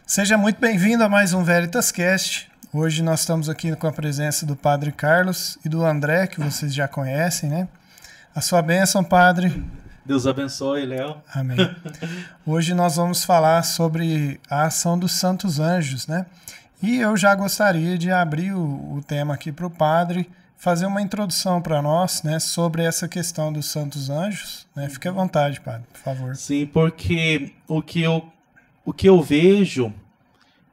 Seja muito bem-vindo a mais um Veritas Cast. Hoje nós estamos aqui com a presença do Padre Carlos e do André, que vocês já conhecem, né? A sua bênção, Padre. Deus abençoe, Léo. Amém. Hoje nós vamos falar sobre a ação dos santos anjos, né? E eu já gostaria de abrir o tema aqui para o Padre, fazer uma introdução para nós, né, sobre essa questão dos santos anjos, né? Fique à vontade, Padre, por favor. Sim, porque o que eu vejo,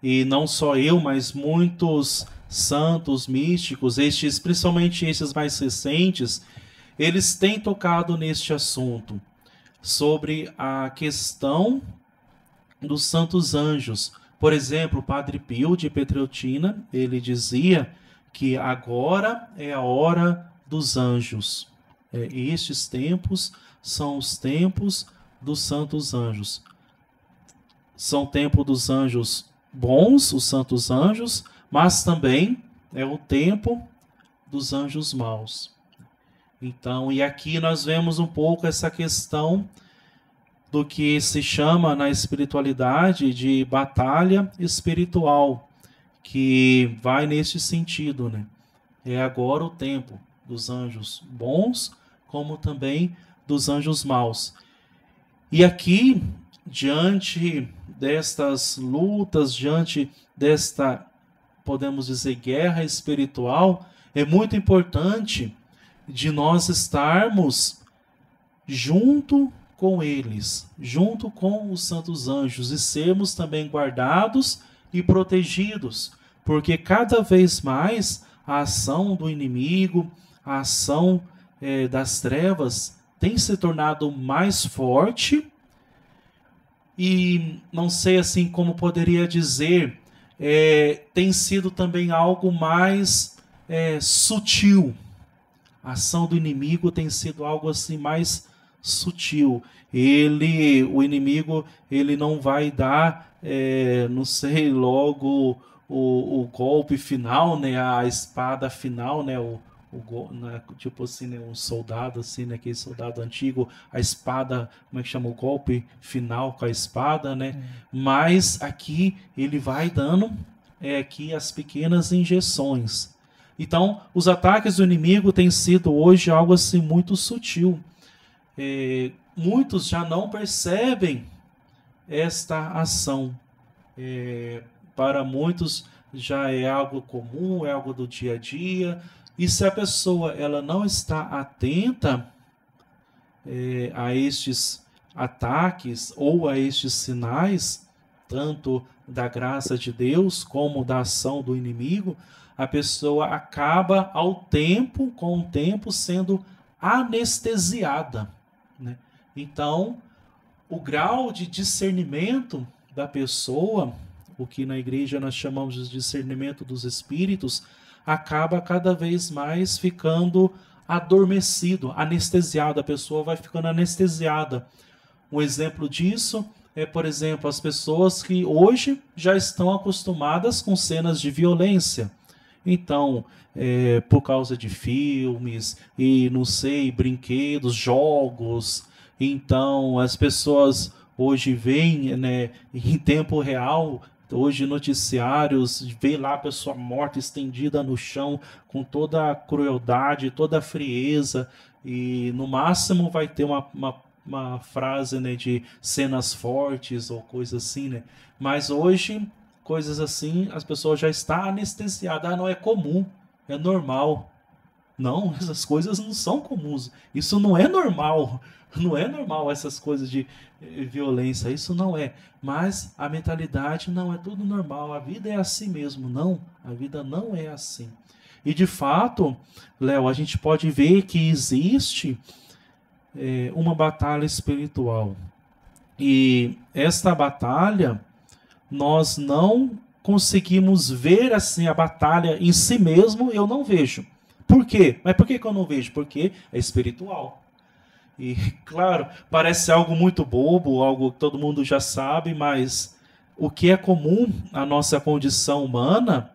e não só eu, mas muitos santos místicos, principalmente estes mais recentes, eles têm tocado neste assunto, sobre a questão dos santos anjos. Por exemplo, o Padre Pio de Pietrelcina, ele dizia que agora é a hora dos anjos. Estes tempos são os tempos dos santos anjos. São o tempo dos anjos bons, os santos anjos, mas também é o tempo dos anjos maus. Então, e aqui nós vemos um pouco essa questão do que se chama na espiritualidade de batalha espiritual, que vai nesse sentido, né? É agora o tempo dos anjos bons, como também dos anjos maus. E aqui, diante destas lutas, diante desta, podemos dizer, guerra espiritual, é muito importante de nós estarmos junto com eles, junto com os santos anjos, e sermos também guardados e protegidos, porque cada vez mais a ação do inimigo, a ação das trevas tem se tornado mais forte, e não sei assim como poderia dizer, tem sido também algo mais sutil. A ação do inimigo tem sido algo assim mais sutil. O inimigo, ele não vai dar, não sei, logo o golpe final, né, a espada final, né, tipo assim, né, um soldado assim, né, aquele soldado antigo, a espada, como é que chama, o golpe final com a espada, né? Mas aqui ele vai dando aqui as pequenas injeções. Então, os ataques do inimigo têm sido hoje algo assim muito sutil. Muitos já não percebem esta ação. Para muitos já é algo comum, é algo do dia a dia. E se a pessoa ela não está atenta a estes ataques ou a estes sinais, tanto da graça de Deus como da ação do inimigo, a pessoa acaba com o tempo sendo anestesiada, né? Então, o grau de discernimento da pessoa, o que na igreja nós chamamos de discernimento dos espíritos, acaba cada vez mais ficando adormecido, anestesiado. A pessoa vai ficando anestesiada. Um exemplo disso é, por exemplo, as pessoas que hoje já estão acostumadas com cenas de violência. Então, por causa de filmes e, não sei, brinquedos, jogos, então as pessoas hoje veem, né, em tempo real, hoje noticiários, vê lá a pessoa morta, estendida no chão, com toda a crueldade, toda a frieza, e no máximo vai ter uma frase, né, de cenas fortes ou coisa assim, né? Mas hoje, coisas assim, as pessoas já estão anestesiadas. Não é comum, é normal. Não, essas coisas não são comuns. Isso não é normal. Não é normal essas coisas de violência. Isso não é. Mas a mentalidade não é tudo normal. A vida é assim mesmo. Não, a vida não é assim. E de fato, Léo, a gente pode ver que existe uma batalha espiritual. E esta batalha, nós não conseguimos ver assim a batalha em si mesmo, eu não vejo. Por quê? Mas por que eu não vejo? Porque é espiritual. E, claro, parece algo muito bobo, algo que todo mundo já sabe, mas o que é comum à nossa condição humana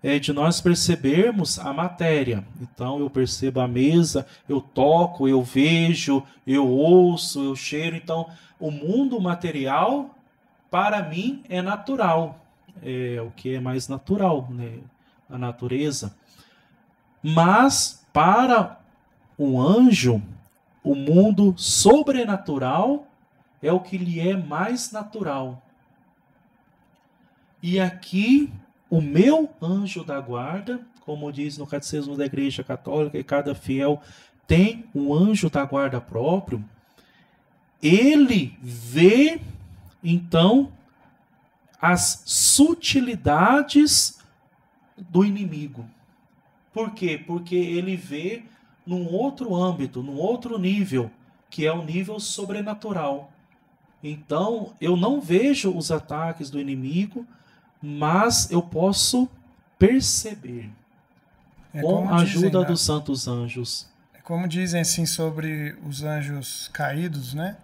é de nós percebermos a matéria. Então, eu percebo a mesa, eu toco, eu vejo, eu ouço, eu cheiro. Então, o mundo material para mim é natural, é o que é mais natural, né? A natureza. Mas para um anjo, o mundo sobrenatural é o que lhe é mais natural. E aqui, o meu anjo da guarda, como diz no Catecismo da Igreja Católica, e cada fiel tem um anjo da guarda próprio, ele vê, então, as sutilidades do inimigo. Por quê? Porque ele vê num outro âmbito, num outro nível, que é o nível sobrenatural. Então, eu não vejo os ataques do inimigo, mas eu posso perceber com a ajuda dos santos anjos. É como dizem assim sobre os anjos caídos, né?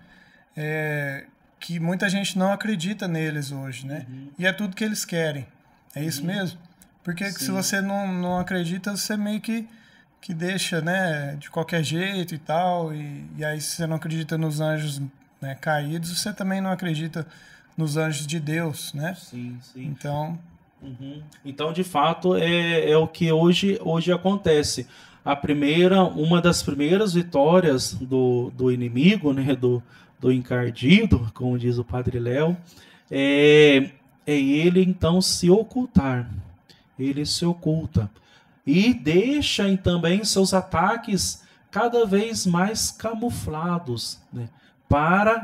Que muita gente não acredita neles hoje, né? E é tudo que eles querem. É isso mesmo? Porque se você não acredita, você meio que deixa, né, de qualquer jeito e tal. E aí, se você não acredita nos anjos, né, caídos, você também não acredita nos anjos de Deus, né? Sim. Então, então de fato, é o que hoje acontece. Uma das primeiras vitórias do inimigo, né, do encardido, como diz o Padre Léo, é ele então se ocultar. Ele se oculta e deixa também seus ataques cada vez mais camuflados, né?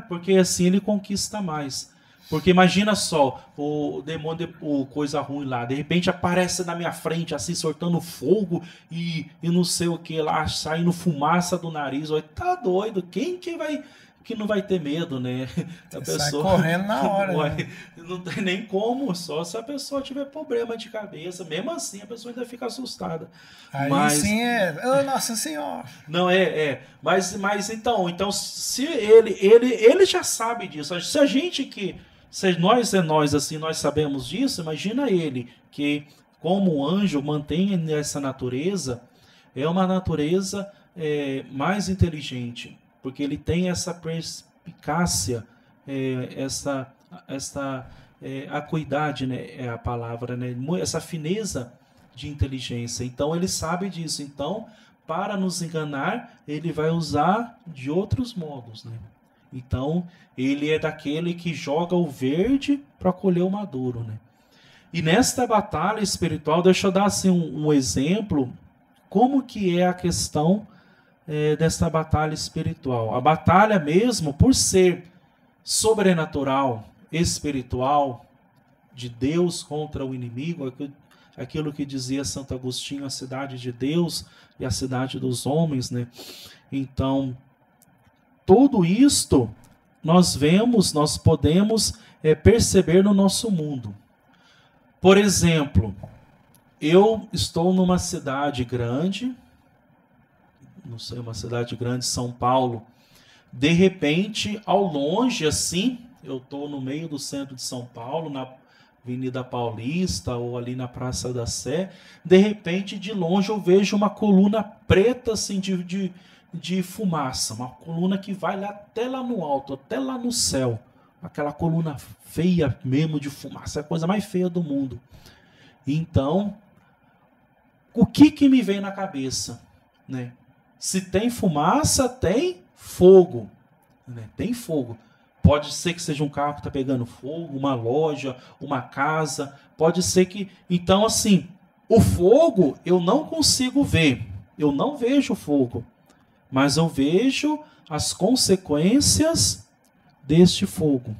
Porque assim ele conquista mais. Porque imagina só, o demônio, o coisa ruim lá, de repente aparece na minha frente, assim, soltando fogo e não sei o que lá, saindo fumaça do nariz. Oi, tá doido, quem que não vai ter medo, né? A pessoa sai correndo na hora. Né? Não tem nem como, só se a pessoa tiver problema de cabeça. Mesmo assim, a pessoa ainda fica assustada. Aí sim oh, Nossa Senhora! Não, mas então, se ele já sabe disso. Se nós assim, nós sabemos disso, imagina ele, que como anjo mantém essa natureza, é uma natureza mais inteligente, porque ele tem essa perspicácia, essa acuidade, né, é a palavra, né, essa fineza de inteligência. Então ele sabe disso. Então, para nos enganar, ele vai usar de outros modos, né? Então, ele é daquele que joga o verde para colher o maduro, né? E nesta batalha espiritual, deixa eu dar assim um exemplo, como que é a questão desta batalha espiritual. A batalha mesmo, por ser sobrenatural, espiritual, de Deus contra o inimigo, aquilo que dizia Santo Agostinho, a cidade de Deus e a cidade dos homens, né? Então, tudo isto nós podemos perceber no nosso mundo. Por exemplo, eu estou numa cidade grande, não sei, uma cidade grande, São Paulo. De repente, ao longe, assim, eu estou no meio do centro de São Paulo, na Avenida Paulista ou ali na Praça da Sé. De repente, de longe, eu vejo uma coluna preta, assim, de fumaça, uma coluna que vai até lá no alto, até lá no céu, aquela coluna feia mesmo de fumaça, é a coisa mais feia do mundo. Então, o que me vem na cabeça, né? Se tem fumaça, tem fogo, né? Tem fogo. Pode ser que seja um carro que está pegando fogo, uma loja, uma casa, pode ser que... Então, assim, o fogo eu não consigo ver, eu não vejo fogo, mas eu vejo as consequências deste fogo.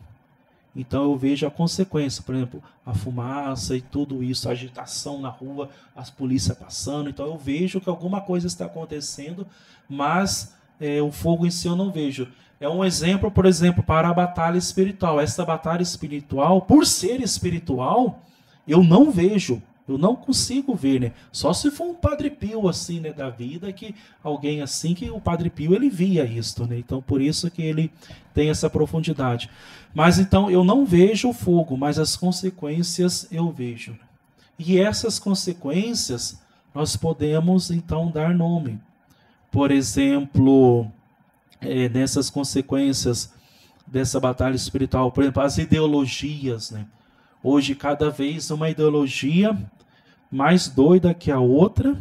Então eu vejo a consequência, por exemplo, a fumaça e tudo isso, a agitação na rua, as polícias passando. Então eu vejo que alguma coisa está acontecendo, mas o fogo em si eu não vejo. É um exemplo, por exemplo, para a batalha espiritual. Essa batalha espiritual, por ser espiritual, eu não vejo. Eu não consigo ver, né? Só se for um Padre Pio assim, né, da vida, que alguém assim, que o Padre Pio ele via isto, né? Então por isso que ele tem essa profundidade. Mas então eu não vejo o fogo, mas as consequências eu vejo. E essas consequências nós podemos então dar nome. Por exemplo, nessas consequências dessa batalha espiritual. Por exemplo, as ideologias, né? Hoje, cada vez uma ideologia mais doida que a outra,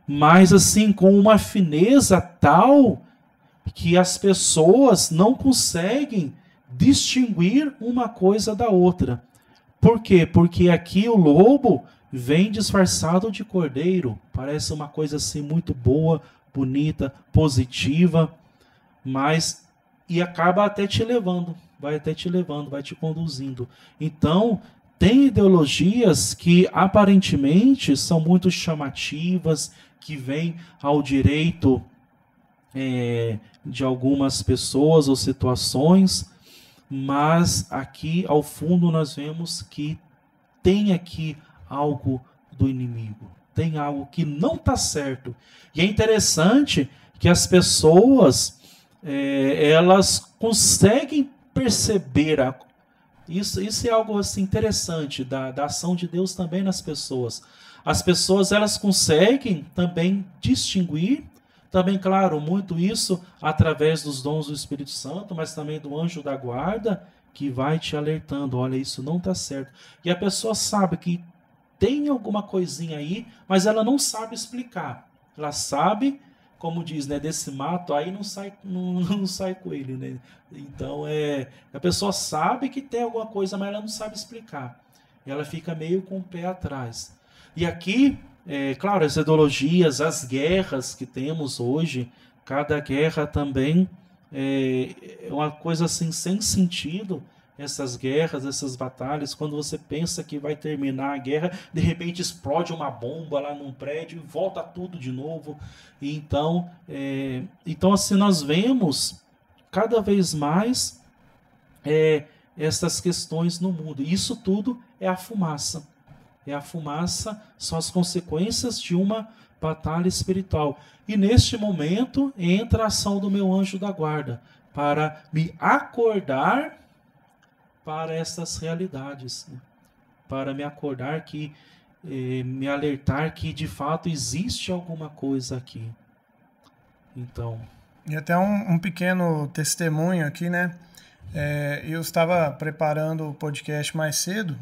mas assim, com uma fineza tal que as pessoas não conseguem distinguir uma coisa da outra. Por quê? Porque aqui o lobo vem disfarçado de cordeiro. Parece uma coisa assim muito boa, bonita, positiva, mas e acaba até te levando, vai até te levando, vai te conduzindo. Então, tem ideologias que aparentemente são muito chamativas, que vêm ao direito de algumas pessoas ou situações, mas aqui ao fundo nós vemos que tem aqui algo do inimigo, tem algo que não está certo. E é interessante que as pessoas elas conseguem perceber isso é algo assim interessante da ação de Deus também nas pessoas. As pessoas elas conseguem também distinguir, também, claro, muito isso através dos dons do Espírito Santo, mas também do anjo da guarda, que vai te alertando, olha, isso não está certo. E a pessoa sabe que tem alguma coisinha aí, mas ela não sabe explicar. Ela sabe, como diz, né, desse mato aí não sai coelho, né? Então, a pessoa sabe que tem alguma coisa, mas ela não sabe explicar. Ela fica meio com o pé atrás. E aqui, claro, as ideologias, as guerras que temos hoje, cada guerra também é uma coisa assim sem sentido. Essas guerras, essas batalhas, quando você pensa que vai terminar a guerra, de repente explode uma bomba lá num prédio e volta tudo de novo. E então assim, nós vemos cada vez mais essas questões no mundo. E isso tudo é a fumaça. É a fumaça, são as consequências de uma batalha espiritual. E neste momento entra a ação do meu anjo da guarda para me acordar para essas realidades, né? Para me acordar me alertar que de fato existe alguma coisa aqui. Então. E até um pequeno testemunho aqui, né? Eu estava preparando o podcast mais cedo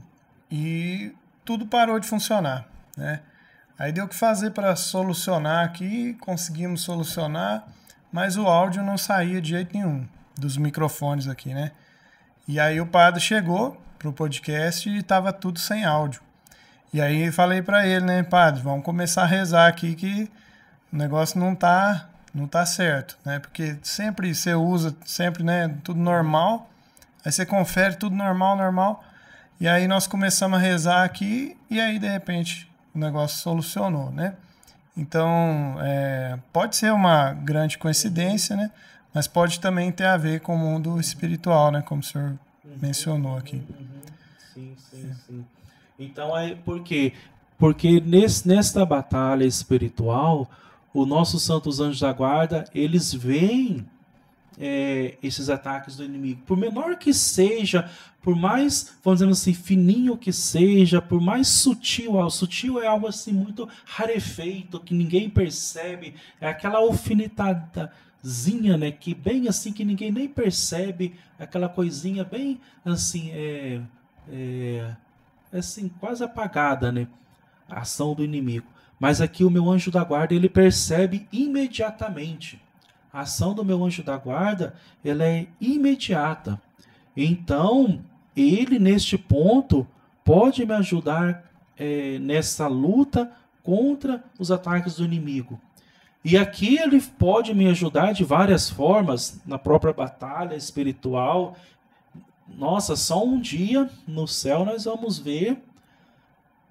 e tudo parou de funcionar, né? Aí deu o que fazer para solucionar aqui, conseguimos solucionar, mas o áudio não saía de jeito nenhum dos microfones aqui, né? E aí o padre chegou pro podcast e estava tudo sem áudio. E aí falei para ele, né, padre, vamos começar a rezar aqui que o negócio não tá certo, né? Porque sempre você usa, sempre, né, tudo normal, aí você confere tudo normal, e aí nós começamos a rezar aqui e aí de repente o negócio solucionou, né? Então, pode ser uma grande coincidência, né? Mas pode também ter a ver com o mundo espiritual, né? Como o senhor mencionou aqui. Sim. Então, por quê? Porque nesta batalha espiritual, os nossos santos anjos da guarda, eles veem esses ataques do inimigo. Por menor que seja, por mais, vamos dizer assim, fininho que seja, por mais sutil é algo assim muito rarefeito, que ninguém percebe, é aquela alfinetadazinha, né, que bem assim, que ninguém nem percebe, aquela coisinha bem assim, assim, quase apagada, né, a ação do inimigo. Mas aqui o meu anjo da guarda, ele percebe imediatamente. A ação do meu anjo da guarda, ela é imediata. Então, ele, neste ponto, pode me ajudar nessa luta contra os ataques do inimigo. E aqui ele pode me ajudar de várias formas, na própria batalha espiritual. Nossa, só um dia no céu nós vamos ver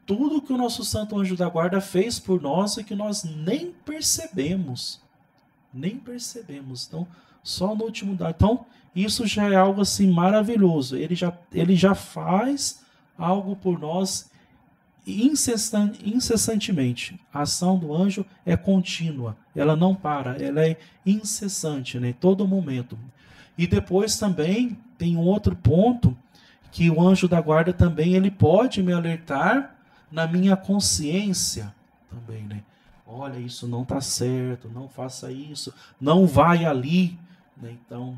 tudo que o nosso santo anjo da guarda fez por nós e que nós nem percebemos. Então, só no último dado. Então, isso já é algo assim maravilhoso. Ele já faz algo por nós incessantemente. A ação do anjo é contínua, ela não para, ela é incessante, né? Todo momento. E depois também tem um outro ponto que o anjo da guarda também ele pode me alertar na minha consciência também, né? Olha, isso não está certo, não faça isso, não vai ali, né? Então,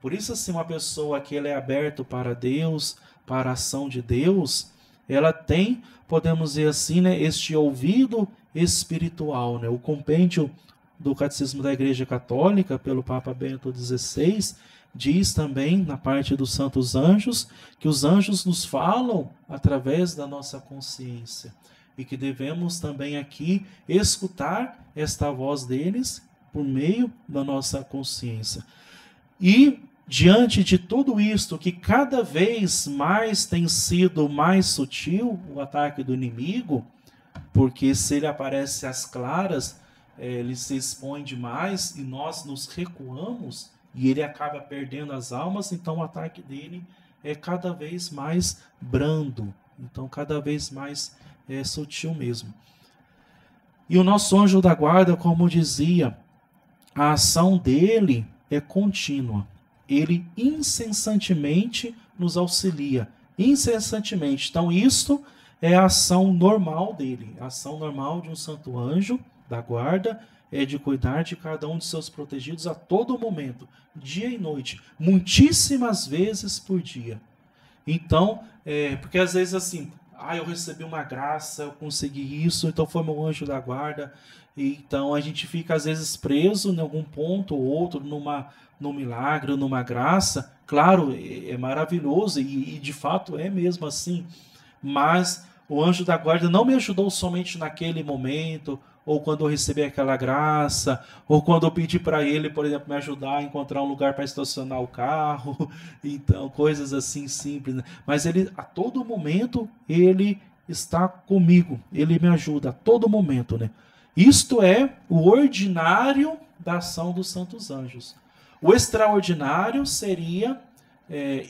Por isso, assim, uma pessoa que ela é aberta para Deus, para a ação de Deus, ela tem, podemos dizer assim, né, este ouvido espiritual, né? O compêndio do Catecismo da Igreja Católica, pelo Papa Bento XVI, diz também, na parte dos santos anjos, que os anjos nos falam através da nossa consciência e que devemos também aqui escutar esta voz deles por meio da nossa consciência. E diante de tudo isto, que cada vez mais tem sido mais sutil o ataque do inimigo, porque se ele aparece às claras, ele se expõe demais e nós nos recuamos e ele acaba perdendo as almas, então o ataque dele é cada vez mais brando, então cada vez mais sutil mesmo. E o nosso anjo da guarda, como dizia, a ação dele é contínua. Ele incessantemente nos auxilia, incessantemente. Então isto é a ação normal dele, a ação normal de um santo anjo da guarda é de cuidar de cada um de seus protegidos a todo momento, dia e noite, muitíssimas vezes por dia. Então, porque às vezes assim, eu recebi uma graça, eu consegui isso, então foi meu anjo da guarda. Então a gente fica às vezes preso em algum ponto ou outro, num milagre, numa graça. Claro, é maravilhoso e de fato é mesmo assim, mas o anjo da guarda não me ajudou somente naquele momento, ou quando eu recebi aquela graça, ou quando eu pedi para ele, por exemplo, me ajudar a encontrar um lugar para estacionar o carro, então coisas assim simples, né? Mas ele, a todo momento, ele está comigo, ele me ajuda a todo momento, né? Isto é o ordinário da ação dos santos anjos. O extraordinário seria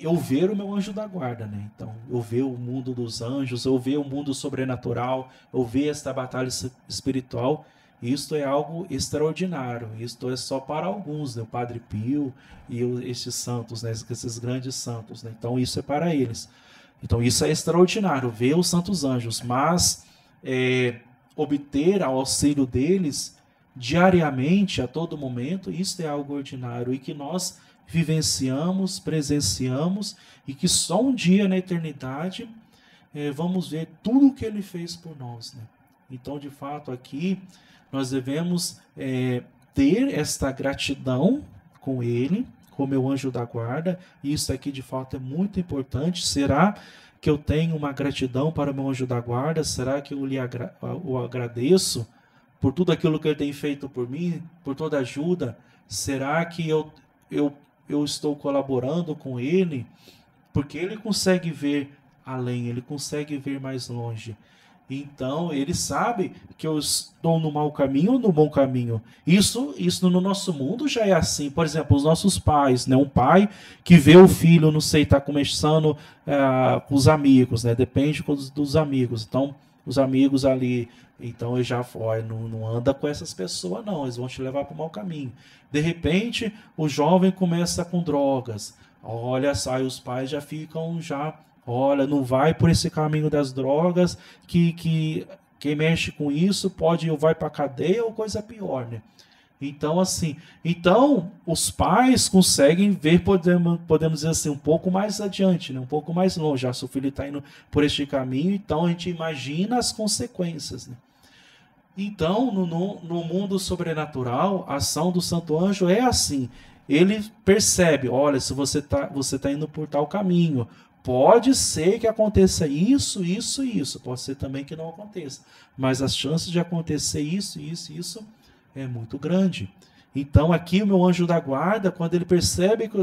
eu ver o meu anjo da guarda, né? Então, eu ver o mundo dos anjos, eu ver o mundo sobrenatural, eu ver esta batalha espiritual. Isto é algo extraordinário. Isto é só para alguns, né? O Padre Pio e esses santos, né? Esses grandes santos, né? Então, isso é para eles. Então, isso é extraordinário, ver os santos anjos, mas obter o auxílio deles diariamente, a todo momento, isso é algo ordinário e que nós vivenciamos, presenciamos e que só um dia na eternidade vamos ver tudo o que ele fez por nós, né? Então, de fato, aqui nós devemos ter esta gratidão com ele, com o meu anjo da guarda, e isso aqui de fato é muito importante. Será que eu tenho uma gratidão para o meu anjo da guarda? Será que eu o agradeço por tudo aquilo que ele tem feito por mim, por toda a ajuda? Será que eu estou colaborando com ele? Porque ele consegue ver além, ele consegue ver mais longe. Então, ele sabe que eu estou no mau caminho ou no bom caminho. Isso no nosso mundo já é assim. Por exemplo, os nossos pais, né? Um pai que vê o filho, não sei, está começando com os amigos, né? Depende dos amigos. Então, os amigos ali, então ele já não anda com essas pessoas, não. Eles vão te levar para o mau caminho. De repente, o jovem começa com drogas. Olha, sai, os pais já ficam olha, não vai por esse caminho das drogas, que quem mexe com isso vai para a cadeia ou coisa pior, né? Então, assim, os pais conseguem ver, podemos dizer assim, um pouco mais adiante, né? Um pouco mais longe. Já se o filho está indo por este caminho, então a gente imagina as consequências, né? Então, no mundo sobrenatural, a ação do santo anjo é assim. Ele percebe, olha, se você tá indo por tal caminho, pode ser que aconteça isso, isso e isso. Pode ser também que não aconteça. Mas as chances de acontecer isso é muito grande. Então, aqui o meu anjo da guarda, quando ele percebe que eu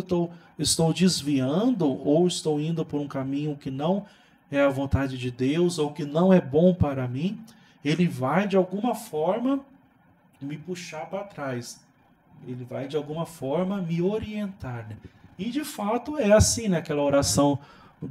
estou desviando ou estou indo por um caminho que não é a vontade de Deus ou que não é bom para mim, ele vai, de alguma forma, me puxar para trás. Ele vai, de alguma forma, me orientar, né? E, de fato, é assim, né? Aquela oração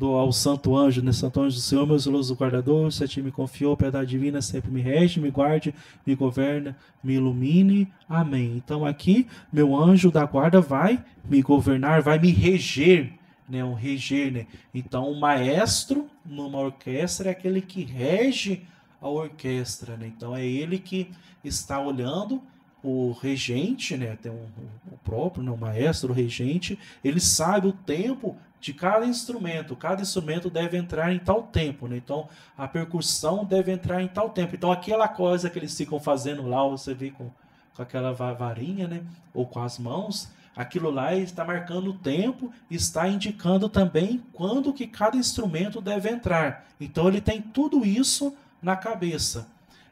ao santo anjo, né? Santo anjo do Senhor, meu zeloso guardador, se a ti me confiou, piedade divina, sempre me rege, me guarde, me governa, me ilumine. Amém. Então, aqui, meu anjo da guarda vai me governar, vai me reger, né? Um reger, né? Então, o maestro numa orquestra é aquele que rege a orquestra, né? Então, é ele que está olhando o regente, né, tem o próprio, né, o maestro, o regente, ele sabe o tempo de cada instrumento deve entrar em tal tempo, né? Então a percussão deve entrar em tal tempo. Então aquela coisa que eles ficam fazendo lá, você vê com aquela varinha, né, ou com as mãos, aquilo lá está marcando o tempo, está indicando também quando que cada instrumento deve entrar. Então ele tem tudo isso na cabeça.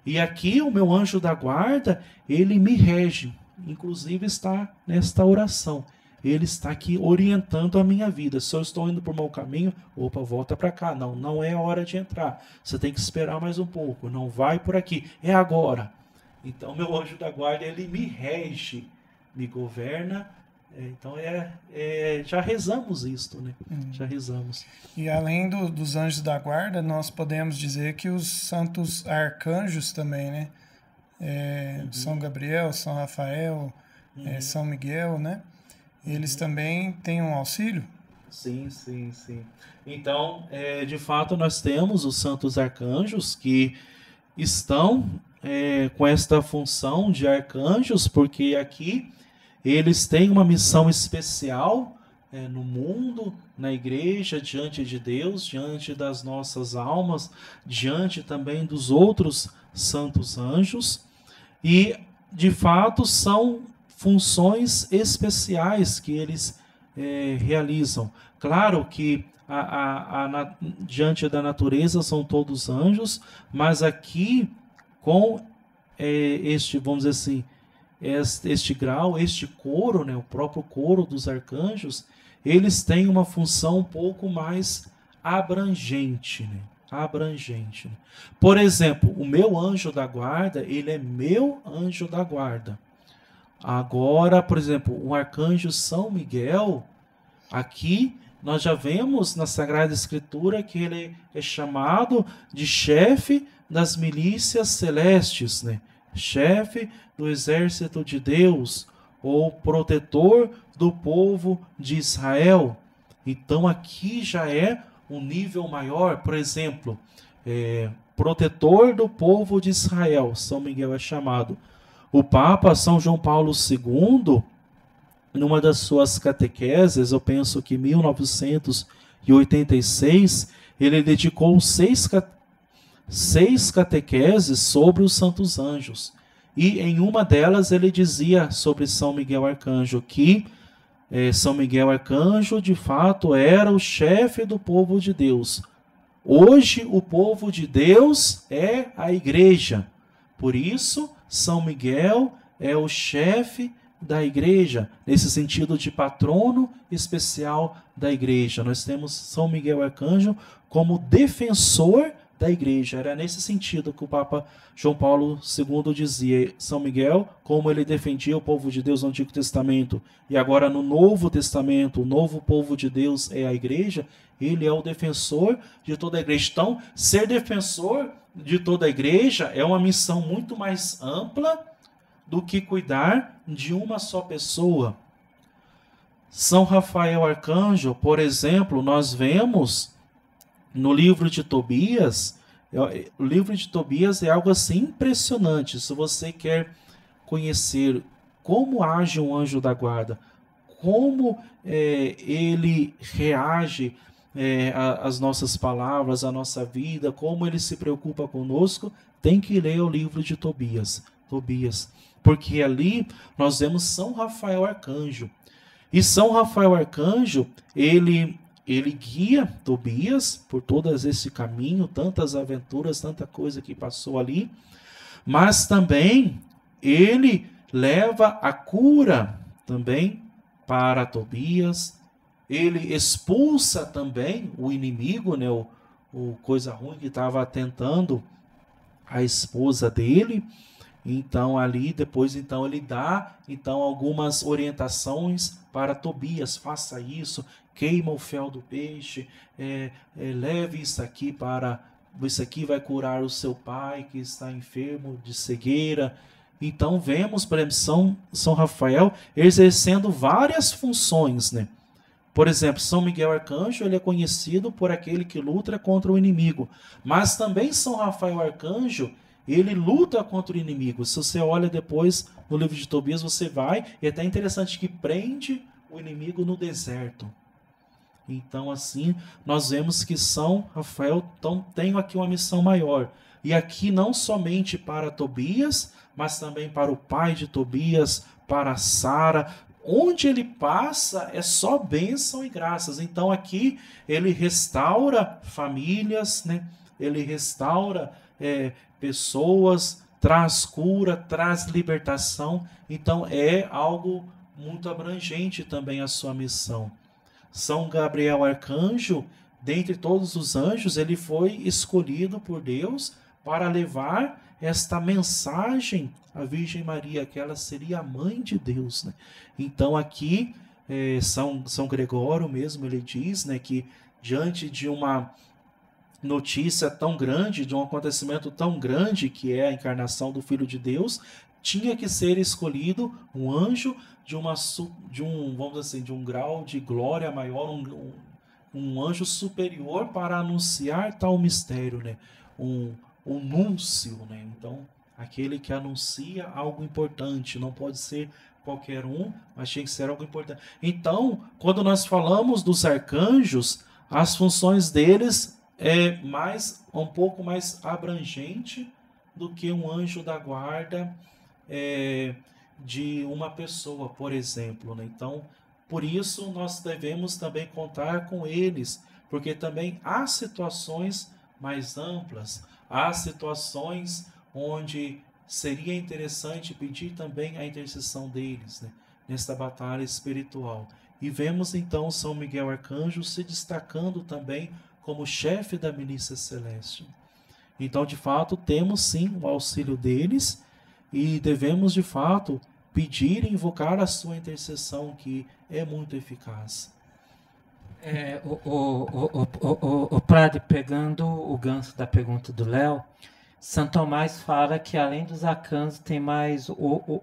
E aqui o meu anjo da guarda, ele me rege, inclusive está nesta oração. Ele está aqui orientando a minha vida. Se eu estou indo por mau caminho, opa, volta para cá. Não, não é hora de entrar. Você tem que esperar mais um pouco. Não vai por aqui. É agora. Então, meu anjo da guarda, ele me rege, me governa. Então, já rezamos isto, né? Já rezamos. E além dos anjos da guarda, nós podemos dizer que os santos arcanjos também, né? São Gabriel, São Rafael, São Miguel, né? Eles também têm um auxílio? Sim, sim, sim. Então, de fato, nós temos os santos arcanjos que estão com esta função de arcanjos, porque aqui eles têm uma missão especial no mundo, na igreja, diante de Deus, diante das nossas almas, diante também dos outros santos anjos, e de fato são funções especiais que eles realizam. Claro que diante da natureza são todos anjos, mas aqui com este, vamos dizer assim, este grau, este coro, né, o próprio coro dos arcanjos, eles têm uma função um pouco mais abrangente, né? Abrangente. Por exemplo, o meu anjo da guarda, ele é meu anjo da guarda. Agora, por exemplo, o arcanjo São Miguel, aqui nós já vemos na Sagrada Escritura que ele é chamado de chefe das milícias celestes, né? Chefe do exército de Deus, ou protetor do povo de Israel. Então aqui já é um nível maior. Por exemplo, protetor do povo de Israel, São Miguel é chamado. O Papa São João Paulo II, numa das suas catequeses, eu penso que em 1986, ele dedicou seis catequeses sobre os santos anjos. E em uma delas ele dizia sobre São Miguel Arcanjo que São Miguel Arcanjo de fato era o chefe do povo de Deus. Hoje o povo de Deus é a igreja. Por isso, São Miguel é o chefe da igreja, nesse sentido de patrono especial da igreja. Nós temos São Miguel Arcanjo como defensor da igreja. Era nesse sentido que o Papa João Paulo II dizia. São Miguel, como ele defendia o povo de Deus no Antigo Testamento, e agora no Novo Testamento, o novo povo de Deus é a igreja, ele é o defensor de toda a igreja. Então, ser defensor de toda a igreja é uma missão muito mais ampla do que cuidar de uma só pessoa. São Rafael Arcanjo, por exemplo, nós vemos no livro de Tobias. O livro de Tobias é algo assim impressionante. Se você quer conhecer como age um anjo da guarda, como ele reage às nossas palavras, à nossa vida, como ele se preocupa conosco, tem que ler o livro de Tobias. Porque ali nós vemos São Rafael Arcanjo. E São Rafael Arcanjo, ele guia Tobias por todo esse caminho, tantas aventuras, tanta coisa que passou ali, mas também ele leva a cura também para Tobias. Ele expulsa também o inimigo, né, o coisa ruim que estava tentando a esposa dele. Então ali depois ele dá algumas orientações para Tobias: faça isso, queima o fel do peixe, leve isso aqui vai curar o seu pai que está enfermo de cegueira. Então vemos, por exemplo, São Rafael exercendo várias funções, né? Por exemplo, São Miguel Arcanjo, ele é conhecido por aquele que luta contra o inimigo, mas também São Rafael Arcanjo, ele luta contra o inimigo. Se você olha depois no livro de Tobias, você vai, e é até interessante que prende o inimigo no deserto. Então, assim, nós vemos que São Rafael tem aqui uma missão maior. E aqui não somente para Tobias, mas também para o pai de Tobias, para Sara. Onde ele passa é só bênção e graças. Então aqui ele restaura famílias, né? Ele restaura pessoas, traz cura, traz libertação. Então é algo muito abrangente também a sua missão. São Gabriel Arcanjo, dentre todos os anjos, ele foi escolhido por Deus para levar esta mensagem à Virgem Maria, que ela seria a mãe de Deus, né? Então aqui São Gregório mesmo, ele diz, né, que diante de uma notícia tão grande, de um acontecimento tão grande, que é a encarnação do Filho de Deus, tinha que ser escolhido um anjo vamos dizer assim, de um grau de glória maior, um anjo superior para anunciar tal mistério, né? Um núncio, né? Então, aquele que anuncia algo importante, não pode ser qualquer um, mas tinha que ser algo importante. Então, quando nós falamos dos arcanjos, as funções deles é um pouco mais abrangente do que um anjo da guarda de uma pessoa, por exemplo, né? Então, por isso nós devemos também contar com eles, porque também há situações mais amplas, há situações onde seria interessante pedir também a intercessão deles, né, nesta batalha espiritual. E vemos então São Miguel Arcanjo se destacando também como chefe da milícia celeste. Então, de fato, temos sim o auxílio deles e devemos, de fato, pedir e invocar a sua intercessão, que é muito eficaz. O Padre, pegando o gancho da pergunta do Léo, São Tomás fala que além dos arcanos tem mais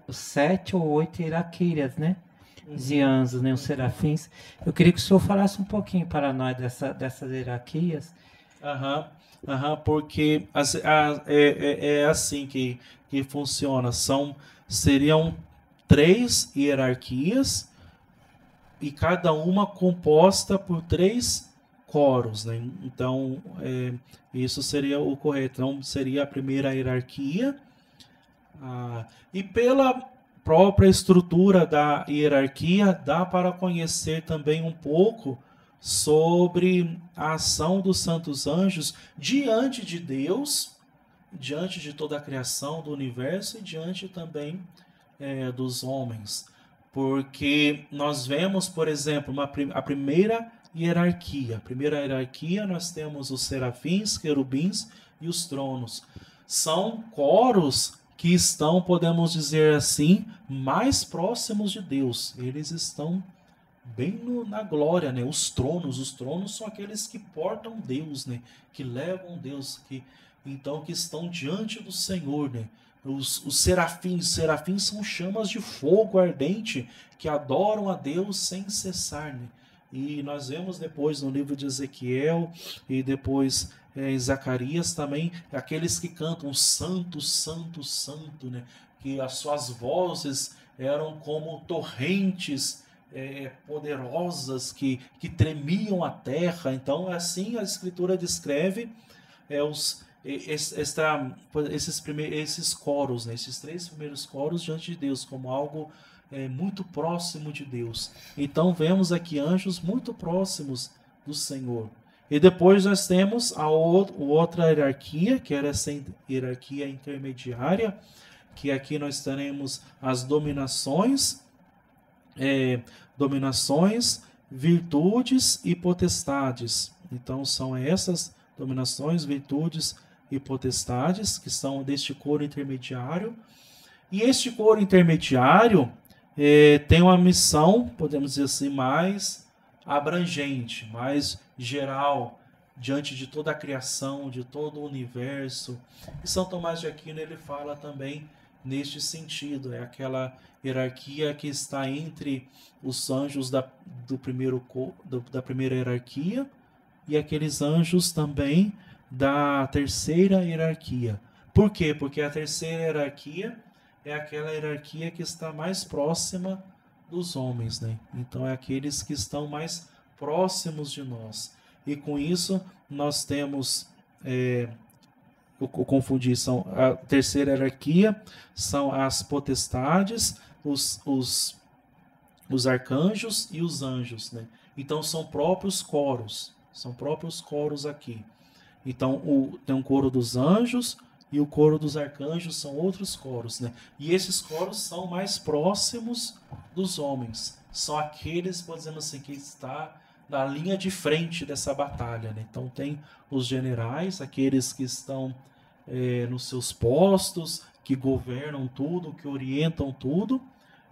7 ou 8 hierarquias, né? De anjos, né? Os serafins. Eu queria que o senhor falasse um pouquinho para nós dessas hierarquias. Porque é assim que funciona. Seriam 3 hierarquias e cada uma composta por 3 coros, né? Então, isso seria o correto. Então, seria a primeira hierarquia. E pela própria estrutura da hierarquia, dá para conhecer também um pouco sobre a ação dos santos anjos diante de Deus, diante de toda a criação do universo e diante também dos homens. Porque nós vemos, por exemplo, a primeira hierarquia. A primeira hierarquia nós temos os serafins, querubins e os tronos. São coros que estão, podemos dizer assim, mais próximos de Deus. Eles estão bem na glória, né? Os tronos são aqueles que portam Deus, né? Que levam Deus, que estão diante do Senhor, né? Os serafins são chamas de fogo ardente que adoram a Deus sem cessar, né? E nós vemos depois no livro de Ezequiel e depois em Zacarias também, aqueles que cantam santo, santo, santo, né? Que as suas vozes eram como torrentes poderosas que tremiam a terra. Então, assim a Escritura descreve esses coros, né? Esses 3 primeiros coros diante de Deus, como algo muito próximo de Deus. Então, vemos aqui anjos muito próximos do Senhor. E depois nós temos a outra hierarquia, que era essa hierarquia intermediária, que aqui nós teremos as dominações, virtudes e potestades. Então são essas dominações, virtudes e potestades que são deste coro intermediário. E este coro intermediário tem uma missão, podemos dizer assim, mais abrangente, mais geral, diante de toda a criação, de todo o universo. E São Tomás de Aquino ele fala também neste sentido, é aquela hierarquia que está entre os anjos da primeira hierarquia e aqueles anjos também da terceira hierarquia. Por quê? Porque a terceira hierarquia é aquela hierarquia que está mais próxima dos homens, né? Então é aqueles que estão mais próximos de nós. E com isso nós temos, eu confundi, são a terceira hierarquia, são as potestades, os arcanjos e os anjos, né? Então são próprios coros aqui. Então tem um coro dos anjos e o coro dos arcanjos são outros coros, né? E esses coros são mais próximos dos homens. São aqueles, podemos dizer assim, que está na linha de frente dessa batalha, né? Então tem os generais, aqueles que estão nos seus postos, que governam tudo, que orientam tudo.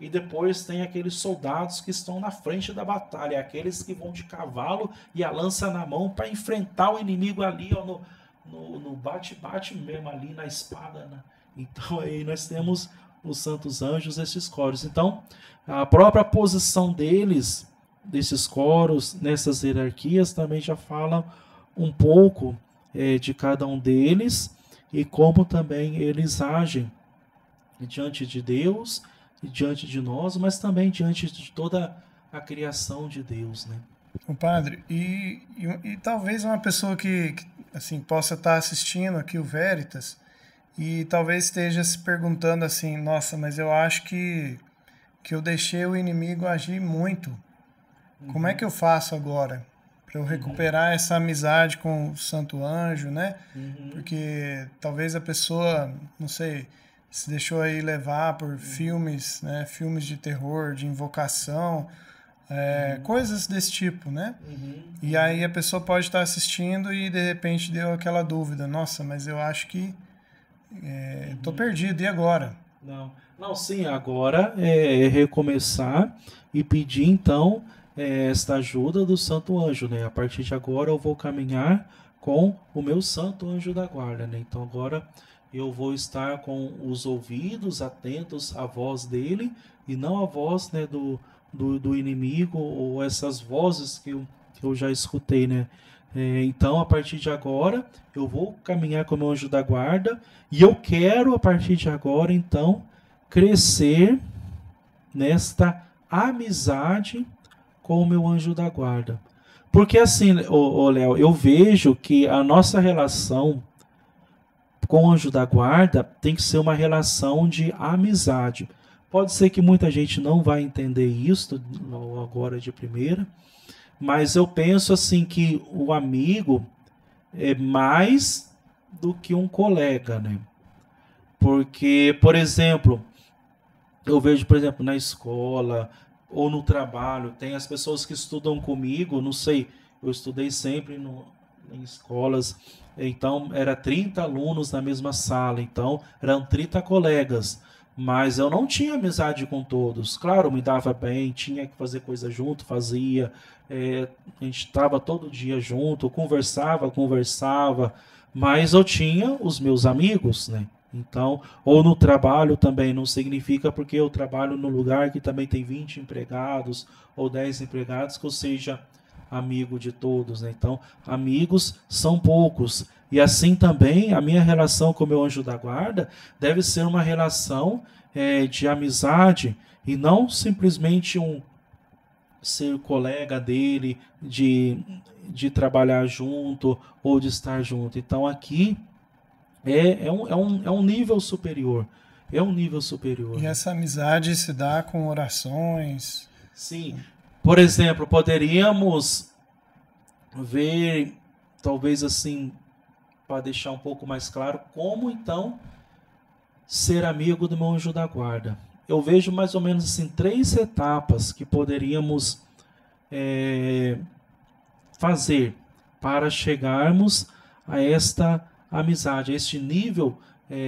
E depois tem aqueles soldados que estão na frente da batalha, aqueles que vão de cavalo e a lança na mão para enfrentar o inimigo ali, ó, no bate-bate mesmo, ali na espada, né? Então aí nós temos os santos anjos, esses coros. Então a própria posição deles, desses coros, nessas hierarquias, também já fala um pouco de cada um deles e como também eles agem diante de Deus, diante de nós, mas também diante de toda a criação de Deus, né? O padre, e talvez uma pessoa que assim possa estar assistindo aqui o Veritas e talvez esteja se perguntando assim, nossa, mas eu acho que eu deixei o inimigo agir muito. Como é que eu faço agora para eu recuperar essa amizade com o Santo Anjo, né? Porque talvez a pessoa, não sei, se deixou aí levar por filmes, né? Filmes de terror, de invocação, coisas desse tipo, né? E aí a pessoa pode estar assistindo e de repente deu aquela dúvida, nossa, mas eu acho que tô perdido, e agora? Não, sim, agora é recomeçar e pedir então esta ajuda do Santo Anjo, né? A partir de agora eu vou caminhar com o meu Santo Anjo da Guarda, né? Então agora eu vou estar com os ouvidos atentos à voz dele e não à voz, né, do inimigo ou essas vozes que eu já escutei, né? Então, a partir de agora, eu vou caminhar com o meu anjo da guarda e eu quero, a partir de agora, então, crescer nesta amizade com o meu anjo da guarda. Porque assim, Léo, eu vejo que a nossa relação com o anjo da guarda tem que ser uma relação de amizade. Pode ser que muita gente não vai entender isso agora de primeira, mas eu penso assim que o amigo é mais do que um colega, né? Porque, por exemplo, eu vejo, por exemplo, na escola ou no trabalho, tem as pessoas que estudam comigo, não sei, eu estudei sempre em escolas, então era 30 alunos na mesma sala, então eram 30 colegas, mas eu não tinha amizade com todos. Claro, me dava bem, tinha que fazer coisa junto, fazia, a gente estava todo dia junto, conversava, mas eu tinha os meus amigos, né? Então, ou no trabalho também, não significa porque eu trabalho no lugar que também tem 20 empregados ou 10 empregados que eu seja amigo de todos, né? Então, amigos são poucos. E assim também, a minha relação com o meu anjo da guarda deve ser uma relação de amizade e não simplesmente ser colega dele, de trabalhar junto ou de estar junto. Então, aqui é um nível superior. É um nível superior. E essa amizade se dá com orações? Sim. Por exemplo, poderíamos ver, talvez assim, para deixar um pouco mais claro, como então ser amigo do meu anjo da guarda. Eu vejo mais ou menos assim 3 etapas que poderíamos fazer para chegarmos a esta amizade, a este nível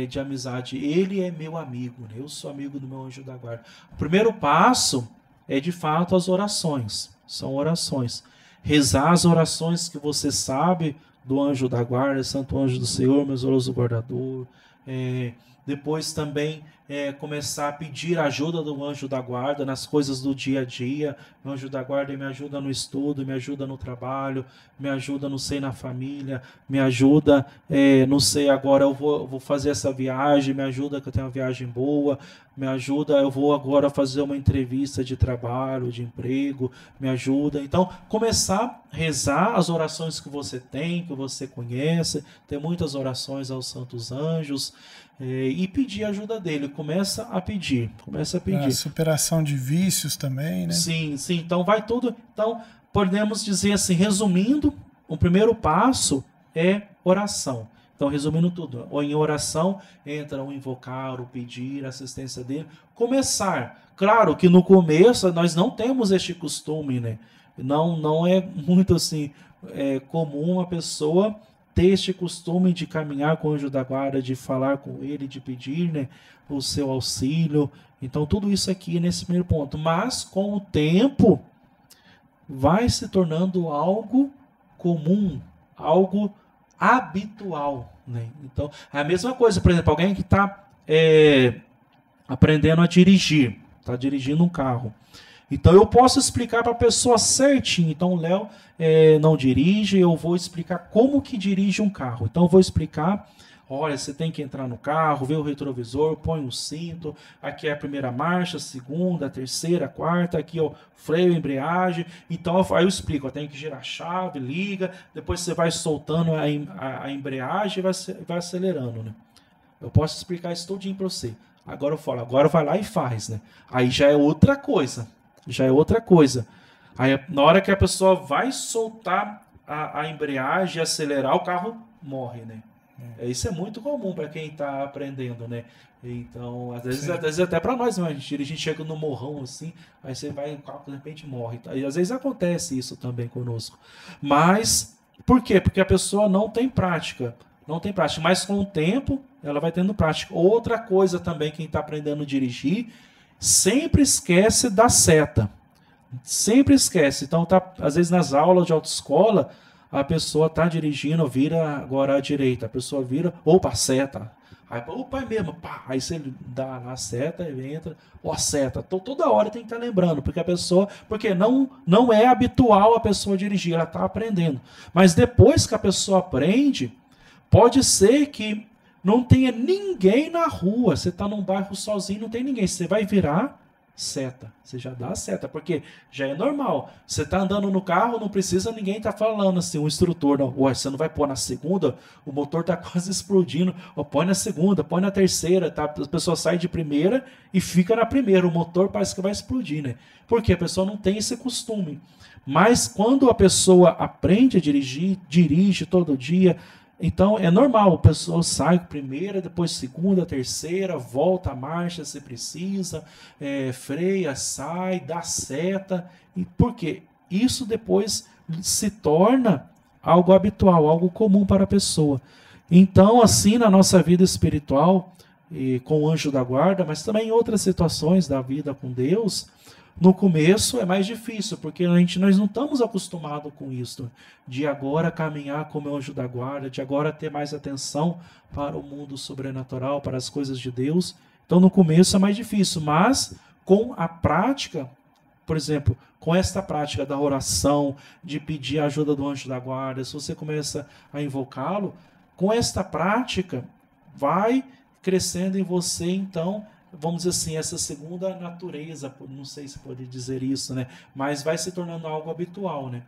de amizade. Ele é meu amigo, né? Eu sou amigo do meu anjo da guarda. O primeiro passo é de fato as orações. São orações. Rezar as orações que você sabe do anjo da guarda, Santo Anjo do Senhor, meu zeloso guardador, depois também começar a pedir a ajuda do anjo da guarda nas coisas do dia a dia. O anjo da guarda me ajuda no estudo, me ajuda no trabalho, me ajuda, não sei, na família, me ajuda, não sei, agora eu vou fazer essa viagem, me ajuda que eu tenha uma viagem boa, me ajuda, eu vou agora fazer uma entrevista de trabalho, de emprego, me ajuda. Então, começar a rezar as orações que você tem, que você conhece, tem muitas orações aos santos anjos, e pedir a ajuda dele. Começa a pedir. A superação de vícios também, né? Sim, sim. Então vai tudo. Então, podemos dizer assim, resumindo, o primeiro passo é oração. Então, resumindo tudo, em oração entra o invocar, o pedir, a assistência dele. Começar. Claro que no começo nós não temos este costume, né? Não é muito assim comum a pessoa ter este costume de caminhar com o anjo da guarda, de falar com ele, de pedir, né, o seu auxílio. Então, tudo isso aqui nesse primeiro ponto. Mas, com o tempo, vai se tornando algo comum, algo habitual, né? Então, a mesma coisa, por exemplo, alguém que está aprendendo a dirigir, está dirigindo um carro. Então, eu posso explicar para a pessoa certinho. Então, o Léo não dirige, eu vou explicar como que dirige um carro. Então, eu vou explicar, olha, você tem que entrar no carro, ver o retrovisor, põe o cinto, aqui é a primeira marcha, a segunda, a terceira, a quarta, aqui ó, freio, embreagem. Então, aí eu explico, tem que girar a chave, liga, depois você vai soltando a embreagem e vai acelerando, né? Eu posso explicar isso tudinho para você. Agora eu falo, agora vai lá e faz, né? Aí já é outra coisa. Aí, na hora que a pessoa vai soltar a embreagem e acelerar, o carro morre, né? Isso é muito comum para quem está aprendendo, né? Então, às vezes até para nós, né? A gente chega no morrão assim, aí você vai, o carro de repente morre. E às vezes acontece isso também conosco. Mas, por quê? Porque a pessoa não tem prática. Mas com o tempo, ela vai tendo prática. Outra coisa também, quem está aprendendo a dirigir, sempre esquece da seta. Sempre esquece. Então, às vezes nas aulas de autoescola, a pessoa está dirigindo, vira agora à direita. A pessoa vira, opa, a seta. Aí, opa, é mesmo. Pá. Aí você dá a seta e entra, a seta. Toda hora tem que estar lembrando, porque não é habitual a pessoa dirigir, ela está aprendendo. Mas depois que a pessoa aprende, pode ser que não tenha ninguém na rua. Você está num bairro sozinho, não tem ninguém. Você vai virar seta. Você já dá a seta, porque já é normal. Você está andando no carro, não precisa ninguém estar falando assim, o instrutor, não. Ué, você não vai pôr na segunda? O motor está quase explodindo. Põe na segunda, põe na terceira. Tá? A pessoa sai de primeira e fica na primeira. O motor parece que vai explodir, né? Porque a pessoa não tem esse costume. Mas quando a pessoa aprende a dirigir, dirige todo dia, então é normal, a pessoa sai primeira, depois segunda, terceira, volta a marcha se precisa, freia, sai, dá seta. E por quê? Isso depois se torna algo habitual, algo comum para a pessoa. Então, assim, na nossa vida espiritual, com o anjo da guarda, mas também em outras situações da vida com Deus, no começo é mais difícil, porque nós não estamos acostumados com isso, de agora caminhar como o anjo da guarda, de agora ter mais atenção para o mundo sobrenatural, para as coisas de Deus. Então no começo é mais difícil, mas com a prática, por exemplo, com esta prática da oração, de pedir a ajuda do anjo da guarda, se você começa a invocá-lo, com esta prática vai crescendo em você, então, vamos dizer assim, essa segunda natureza, não sei se pode dizer isso, né? Mas vai se tornando algo habitual, né?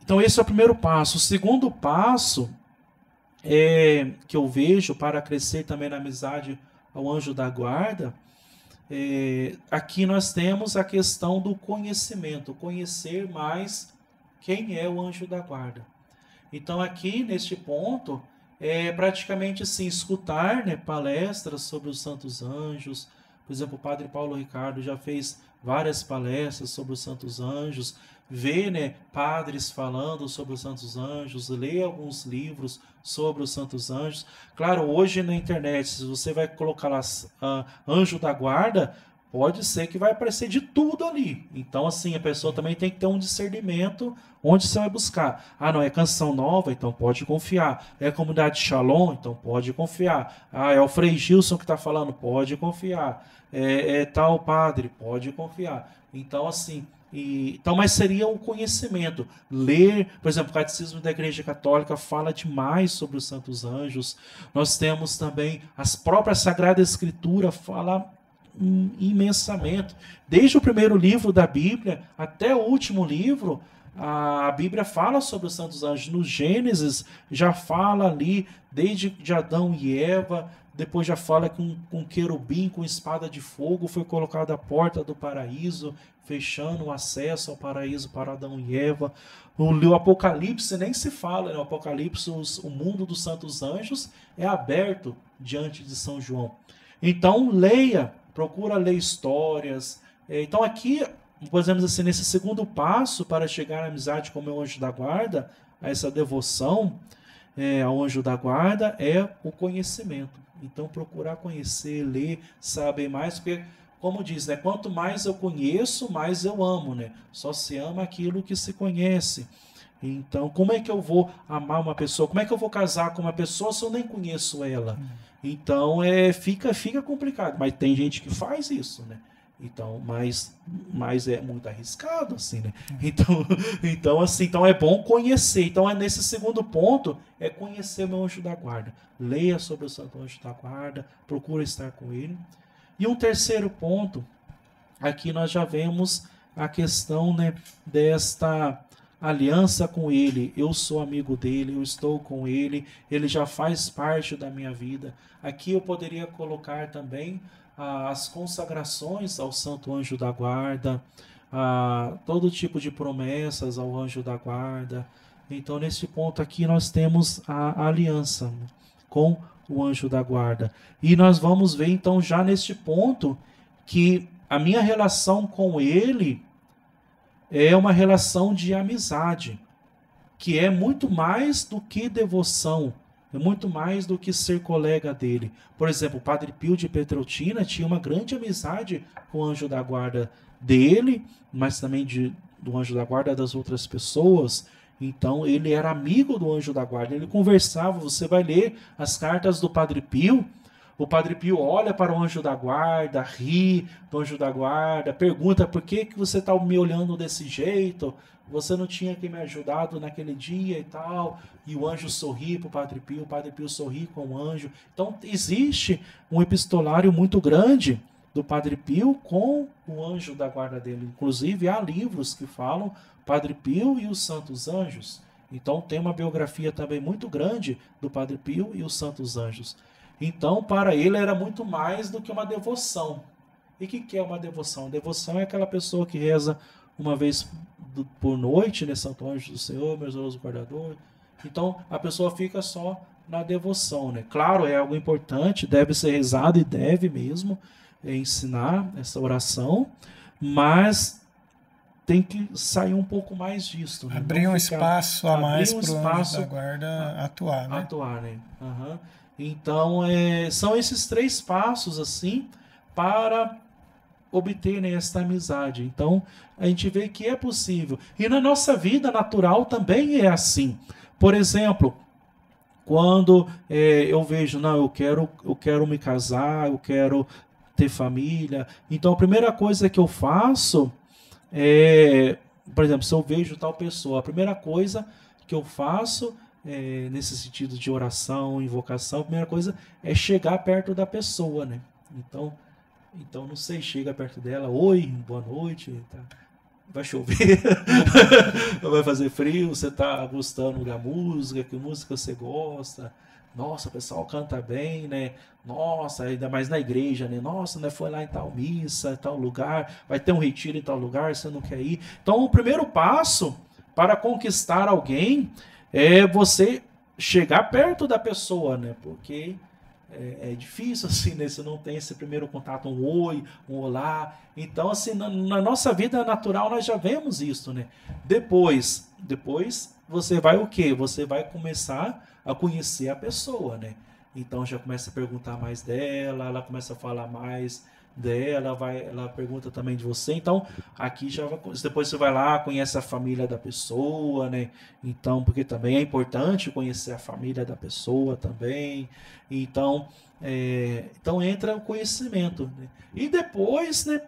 Então esse é o primeiro passo. O segundo passo que eu vejo para crescer também na amizade ao anjo da guarda, aqui nós temos a questão do conhecimento, conhecer mais quem é o anjo da guarda. Então aqui neste ponto, praticamente assim, escutar, né, palestras sobre os santos anjos. Por exemplo, o padre Paulo Ricardo já fez várias palestras sobre os santos anjos, ver, né, padres falando sobre os santos anjos, ler alguns livros sobre os santos anjos. Claro, hoje na internet, se você vai colocar lá anjo da guarda, pode ser que vai aparecer de tudo ali. Então, assim, a pessoa também tem que ter um discernimento onde você vai buscar. Ah, não, é Canção Nova, então pode confiar. É a Comunidade Shalom, então pode confiar. Ah, é o Frei Gilson que está falando, pode confiar. É tal padre, pode confiar. Então, assim, então, mas seria o conhecimento. Ler, por exemplo, o Catecismo da Igreja Católica fala demais sobre os santos anjos. Nós temos também as próprias Sagrada Escritura fala imensamente. Desde o primeiro livro da Bíblia até o último livro, a Bíblia fala sobre os santos anjos. No Gênesis já fala ali, desde de Adão e Eva, depois já fala que um querubim com espada de fogo foi colocado à porta do paraíso, fechando o acesso ao paraíso para Adão e Eva. O Apocalipse nem se fala, né? O Apocalipse, o mundo dos santos anjos é aberto diante de São João. Então, leia, procura ler histórias. Então, aqui, por exemplo, assim, nesse segundo passo para chegar à amizade com o meu anjo da guarda, a essa devoção ao anjo da guarda, é o conhecimento. Então, procurar conhecer, ler, saber mais, porque, como diz, né, quanto mais eu conheço, mais eu amo, né? Só se ama aquilo que se conhece. Então, como é que eu vou amar uma pessoa? Como é que eu vou casar com uma pessoa se eu nem conheço ela? Então, fica complicado. Mas tem gente que faz isso, né? Então, mas é muito arriscado, assim, né? Então é bom conhecer. Então, nesse segundo ponto, é conhecer o meu anjo da guarda. Leia sobre o santo anjo da guarda, procura estar com ele. E um terceiro ponto, aqui nós já vemos a questão, né, desta aliança com ele. Eu sou amigo dele, eu estou com ele, ele já faz parte da minha vida. Aqui eu poderia colocar também as consagrações ao santo anjo da guarda, todo tipo de promessas ao anjo da guarda. Então, nesse ponto aqui, nós temos a aliança com o anjo da guarda. E nós vamos ver, então, já neste ponto, que a minha relação com ele é uma relação de amizade, que é muito mais do que devoção, é muito mais do que ser colega dele. Por exemplo, o Padre Pio de Petreutina tinha uma grande amizade com o anjo da guarda dele, mas também do anjo da guarda das outras pessoas. Então, ele era amigo do anjo da guarda, ele conversava. Você vai ler as cartas do Padre Pio, o Padre Pio olha para o anjo da guarda, ri do anjo da guarda, pergunta: por que você está me olhando desse jeito? Você não tinha que me ajudado naquele dia e tal. E o anjo sorri para o Padre Pio sorri com o anjo. Então, existe um epistolário muito grande do Padre Pio com o anjo da guarda dele. Inclusive, há livros que falam Padre Pio e os Santos Anjos. Então, tem uma biografia também muito grande do Padre Pio e os Santos Anjos. Então, para ele era muito mais do que uma devoção. E o que é uma devoção? Devoção é aquela pessoa que reza uma vez por noite, né? Santo Anjo do Senhor, meu zeloso guardador. Então, a pessoa fica só na devoção, né? Claro, é algo importante, deve ser rezado e deve mesmo ensinar essa oração, mas tem que sair um pouco mais disso. Né? Abrir um espaço a mais para o anjo da guarda atuar, né? Atuar, né? Uhum. Então, são esses 3 passos, assim, para obter, né, esta amizade. Então, a gente vê que é possível. E na nossa vida natural também é assim. Por exemplo, quando eu vejo, não, eu quero me casar, eu quero ter família. Então, a primeira coisa que eu faço por exemplo, se eu vejo tal pessoa, a primeira coisa que eu faço nesse sentido de oração, invocação, a primeira coisa é chegar perto da pessoa, né? Então, não sei, chega perto dela: oi, boa noite, tá? Vai chover, vai fazer frio, você tá gostando da música, que música você gosta? Nossa, o pessoal canta bem, né? Nossa, ainda mais na igreja, né? Nossa, né? Foi lá em tal missa, em tal lugar, vai ter um retiro em tal lugar, você não quer ir? Então, o primeiro passo para conquistar alguém é você chegar perto da pessoa, né? Porque é difícil, assim, né? Você não tem esse primeiro contato, um oi, um olá. Então, assim, na nossa vida natural nós já vemos isso, né? Depois você vai o quê? Você vai começar a conhecer a pessoa, né? Então já começa a perguntar mais dela, ela começa a falar mais dela, ela pergunta também de você. Então, aqui já depois você vai lá, conhece a família da pessoa, né? Então, porque também é importante conhecer a família da pessoa também. Então, então entra o conhecimento, né? E depois, né?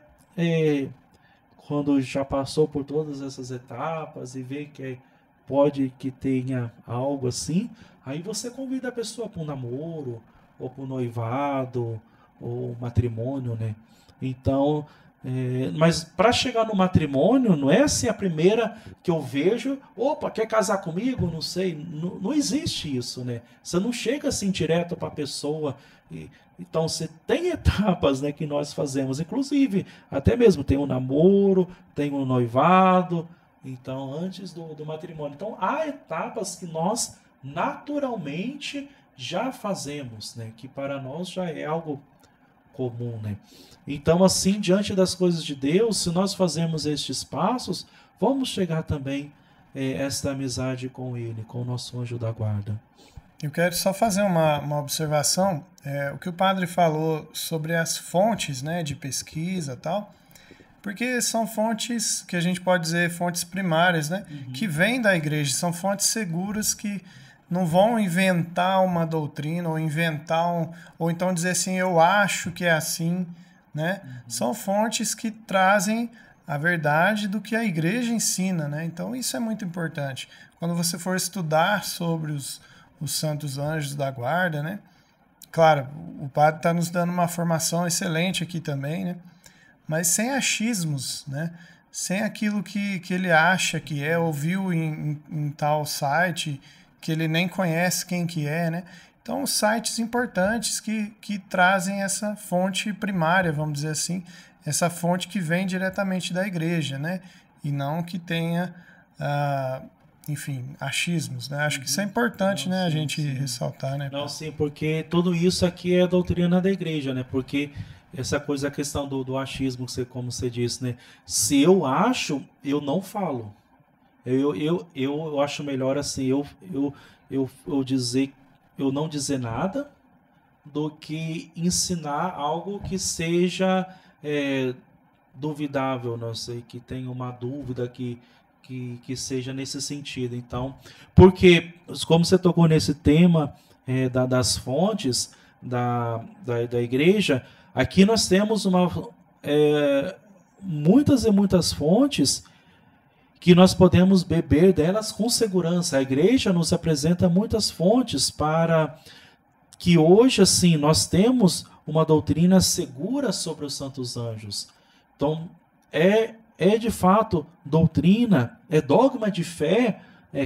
Quando já passou por todas essas etapas e vê que pode que tenha algo assim, aí você convida a pessoa para um namoro, ou para um noivado, ou matrimônio, né? Então, mas para chegar no matrimônio, não é assim a primeira que eu vejo, opa, quer casar comigo? Não sei, não existe isso, né? Você não chega assim direto para a pessoa. Então, você tem etapas, né, que nós fazemos, inclusive, até mesmo tem um namoro, tem um noivado, então, antes do matrimônio. Então, há etapas que nós naturalmente já fazemos, né, que para nós já é algo comum, né? Então, assim, diante das coisas de Deus, se nós fazemos estes passos, vamos chegar também a esta amizade com Ele, com o nosso anjo da guarda. Eu quero só fazer uma observação. O que o padre falou sobre as fontes, né, de pesquisa e tal, porque são fontes que a gente pode dizer fontes primárias, né, que vêm da igreja, são fontes seguras que não vão inventar uma doutrina ou inventar ou então dizer assim, eu acho que é assim, né? São fontes que trazem a verdade do que a igreja ensina, né? Então isso é muito importante. Quando você for estudar sobre os santos anjos da guarda, né? Claro, o padre está nos dando uma formação excelente aqui também, né? Mas sem achismos, né? Sem aquilo que ele acha que é, ouviu em tal site, que ele nem conhece quem que é, né? Então, sites importantes que trazem essa fonte primária, vamos dizer assim, essa fonte que vem diretamente da igreja, né? E não que tenha, enfim, achismos, né? Acho que isso é importante, né? Sim, a gente ressaltar, né? Não, sim, porque tudo isso aqui é a doutrina da igreja, né? Porque essa coisa, a questão do achismo, como você disse, né? Se eu acho, eu não falo. Eu acho melhor assim, eu não dizer nada do que ensinar algo que seja duvidável, não sei, que tenha uma dúvida que seja nesse sentido. Então, porque, como você tocou nesse tema das fontes da igreja, aqui nós temos muitas e muitas fontes que nós podemos beber delas com segurança. A igreja nos apresenta muitas fontes para que hoje, assim, nós temos uma doutrina segura sobre os santos anjos. Então, de fato doutrina, é dogma de fé,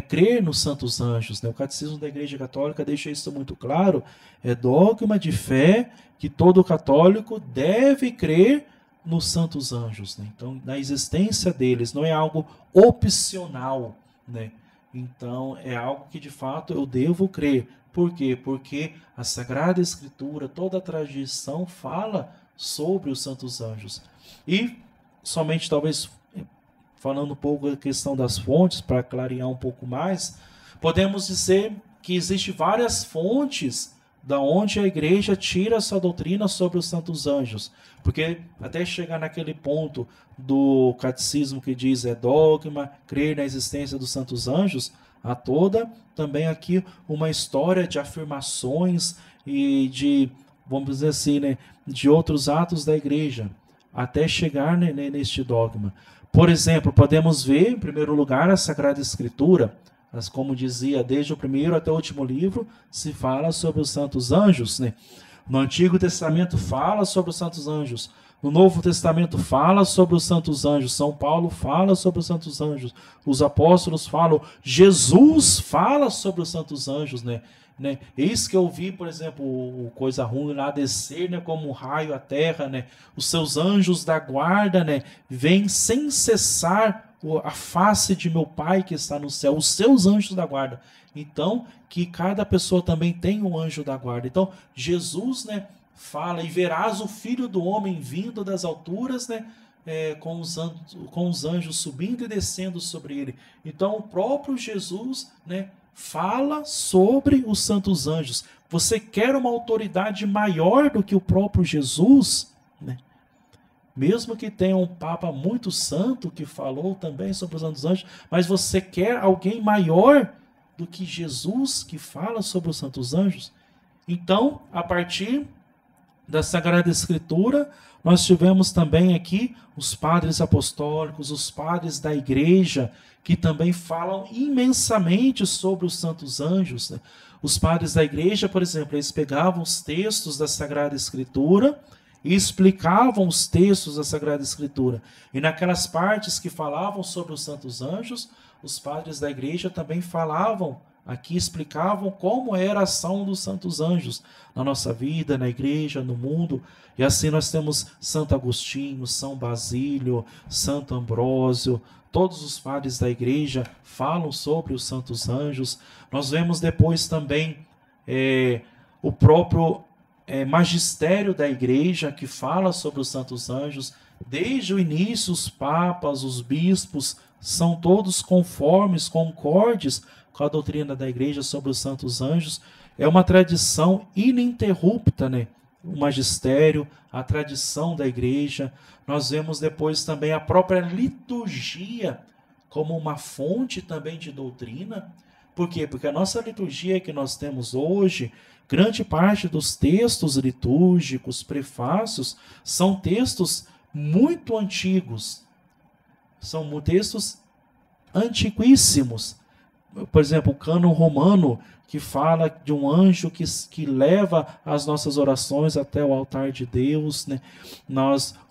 crer nos santos anjos, né? O Catecismo da Igreja Católica deixa isso muito claro. É dogma de fé que todo católico deve crer nos santos anjos, né? Então, na existência deles, não é algo opcional, né? Então, é algo que de fato eu devo crer. Por quê? Porque a Sagrada Escritura, toda a tradição fala sobre os santos anjos. E somente talvez falando um pouco da questão das fontes, para clarear um pouco mais, podemos dizer que existem várias fontes da onde a igreja tira essa doutrina sobre os santos anjos. Porque até chegar naquele ponto do catecismo que diz dogma, crer na existência dos santos anjos, há toda também aqui uma história de afirmações e de, vamos dizer assim, né, de outros atos da igreja, até chegar neste dogma. Por exemplo, podemos ver, em primeiro lugar, a Sagrada Escritura. Mas, como dizia, desde o primeiro até o último livro, se fala sobre os santos anjos, né? No Antigo Testamento fala sobre os santos anjos. No Novo Testamento fala sobre os santos anjos. São Paulo fala sobre os santos anjos. Os apóstolos falam. Jesus fala sobre os santos anjos, né? Eis que eu vi, por exemplo, o coisa ruim lá descer, né, como um raio à terra, né? Os seus anjos da guarda, né, vêm sem cessar a face de meu Pai que está no céu, os seus anjos da guarda. Então, que cada pessoa também tem um anjo da guarda. Então, Jesus, né, fala, e verás o Filho do Homem vindo das alturas, né, com os anjos subindo e descendo sobre ele. Então, o próprio Jesus, né, fala sobre os santos anjos. Você quer uma autoridade maior do que o próprio Jesus, né? mesmo que tenha um Papa muito santo que falou também sobre os santos anjos, mas você quer alguém maior do que Jesus que fala sobre os santos anjos? Então, a partir da Sagrada Escritura, nós tivemos também aqui os padres apostólicos, os padres da igreja, que também falam imensamente sobre os santos anjos, né? Os padres da igreja, por exemplo, eles pegavam os textos da Sagrada Escritura e explicavam os textos da Sagrada Escritura. E naquelas partes que falavam sobre os santos anjos, os padres da igreja também falavam, aqui explicavam como era a ação dos santos anjos na nossa vida, na igreja, no mundo. E assim nós temos Santo Agostinho, São Basílio, Santo Ambrósio, todos os padres da igreja falam sobre os santos anjos. Nós vemos depois também o próprio magistério da igreja que fala sobre os santos anjos. Desde o início, os papas, os bispos, são todos concordes com a doutrina da igreja sobre os santos anjos. É uma tradição ininterrupta, né? O magistério, a tradição da igreja. Nós vemos depois também a própria liturgia como uma fonte também de doutrina. Por quê? Porque a nossa liturgia que nós temos hoje, grande parte dos textos litúrgicos, prefácios, são textos muito antigos. São textos antiquíssimos. Por exemplo, o cânon romano, que fala de um anjo que leva as nossas orações até o altar de Deus, né?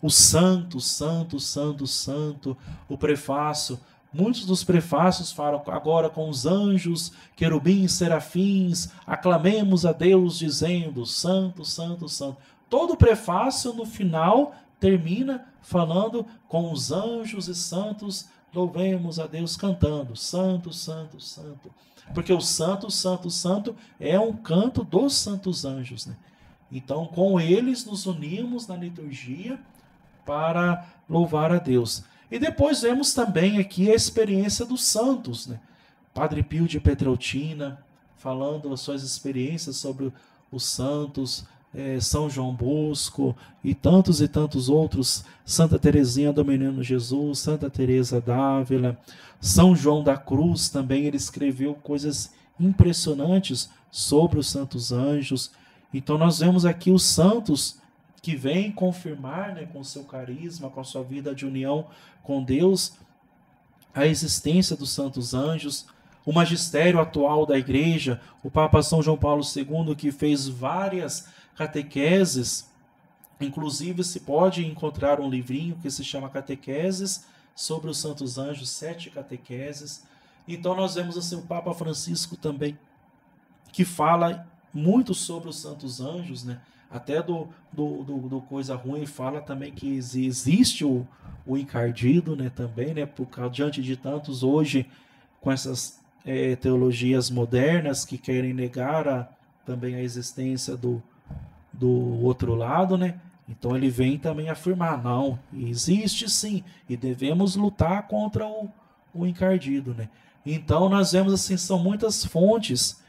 O santo, santo, santo, santo, o prefácio. Muitos dos prefácios falam agora com os anjos, querubins, serafins, aclamemos a Deus dizendo santo, santo, santo. Todo prefácio no final termina falando com os anjos e santos, louvemos a Deus cantando santo, santo, santo. Porque o santo, santo, santo é um canto dos santos anjos, né? Então, com eles nos unimos na liturgia para louvar a Deus. E depois vemos também aqui a experiência dos santos, né? Padre Pio de Petreutina, falando as suas experiências sobre os santos, São João Bosco e tantos outros, Santa Teresinha do Menino Jesus, Santa Teresa d'Ávila, São João da Cruz também, ele escreveu coisas impressionantes sobre os santos anjos. Então nós vemos aqui os santos que vêm confirmar, né, com seu carisma, com a sua vida de união com Deus, a existência dos santos anjos. O magistério atual da igreja, o Papa São João Paulo II, que fez várias catequeses, inclusive se pode encontrar um livrinho que se chama Catequeses sobre os santos anjos, 7 catequeses. Então nós vemos assim o Papa Francisco também, que fala muito sobre os santos anjos, né? Até do Coisa Ruim fala também que existe o encardido, né? Também, né? Diante de tantos hoje, com essas teologias modernas que querem negar também a existência do outro lado, né? Então ele vem também afirmar, não, existe sim, e devemos lutar contra o encardido, né? Então nós vemos assim, são muitas fontes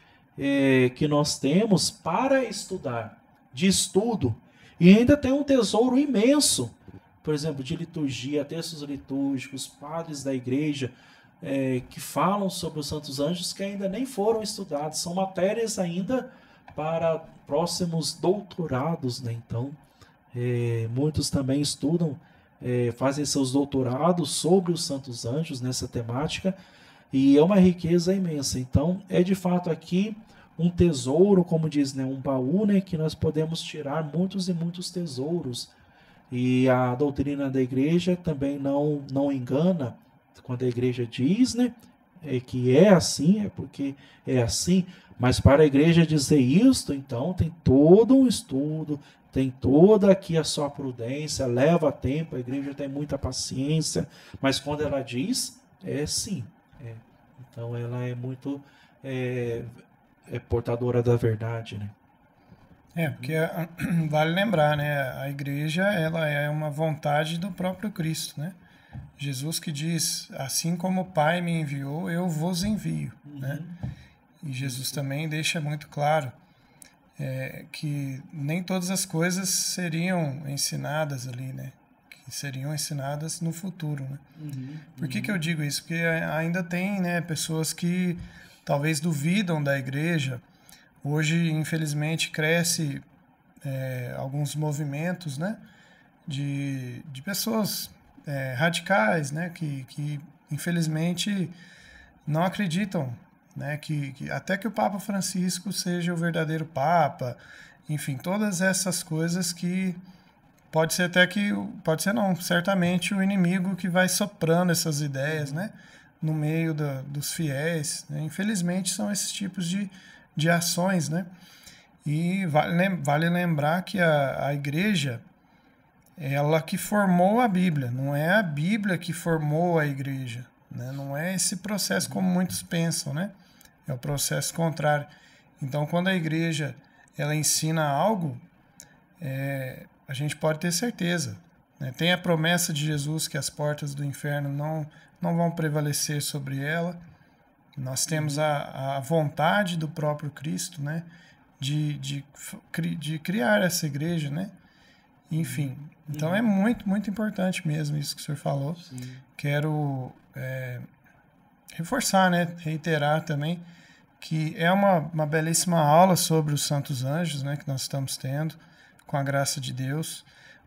que nós temos para estudar, de estudo, e ainda tem um tesouro imenso, por exemplo, de liturgia, textos litúrgicos, padres da igreja, que falam sobre os santos anjos que ainda nem foram estudados, são matérias ainda para próximos doutorados, né? Então, muitos também estudam, fazem seus doutorados sobre os santos anjos nessa temática, e é uma riqueza imensa. Então, é de fato aqui um tesouro, como diz, né? Um baú, né? Que nós podemos tirar muitos e muitos tesouros. E a doutrina da igreja também não engana quando a igreja diz, né? Que é assim, é porque é assim. Mas para a igreja dizer isto, então tem todo um estudo, tem toda aqui a sua prudência, leva tempo, a igreja tem muita paciência, mas quando ela diz, é sim. Então ela é muito portadora da verdade, né? Porque vale lembrar, né? A igreja, ela é uma vontade do próprio Cristo, né? Jesus que diz, assim como o Pai me enviou, eu vos envio, né? E Jesus também deixa muito claro que nem todas as coisas seriam ensinadas ali, né? que seriam ensinadas no futuro, né? Por que uhum, que eu digo isso? Porque ainda tem, né, pessoas que talvez duvidam da igreja. Hoje, infelizmente, cresce alguns movimentos, né, de pessoas radicais, né, que infelizmente não acreditam, né, que até que o Papa Francisco seja o verdadeiro Papa, enfim, todas essas coisas que pode ser até que, pode ser não, certamente o inimigo que vai soprando essas ideias, né, no meio dos fiéis, né? Infelizmente são esses tipos de ações, né, e vale lembrar que a igreja, ela que formou a Bíblia, não é a Bíblia que formou a igreja, né? Não é esse processo como muitos pensam, né? É o processo contrário. Então, quando a igreja ela ensina algo, a gente pode ter certeza, né? Tem a promessa de Jesus que as portas do inferno não vão prevalecer sobre ela. Nós temos a vontade do próprio Cristo, né? De criar essa igreja, né? Enfim, então é muito, muito importante mesmo isso que o senhor falou. sim, Quero reforçar, né? Reiterar também que é uma belíssima aula sobre os santos anjos, né? Que nós estamos tendo, com a graça de Deus.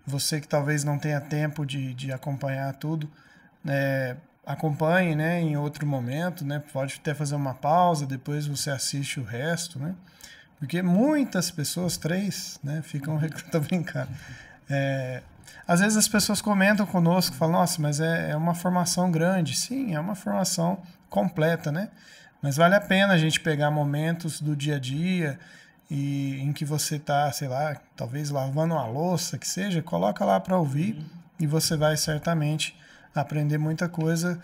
Você que talvez não tenha tempo de acompanhar tudo, acompanhe, né? Em outro momento, né? Pode até fazer uma pausa, depois você assiste o resto, né? Porque muitas pessoas, 3, né? Ficam... Tô brincando. Às vezes as pessoas comentam conosco, falam, nossa, mas é uma formação grande. Sim, é uma formação completa, né? Mas vale a pena a gente pegar momentos do dia a dia e em que você está, sei lá, talvez lavando uma louça, que seja, coloca lá para ouvir e você vai certamente aprender muita coisa,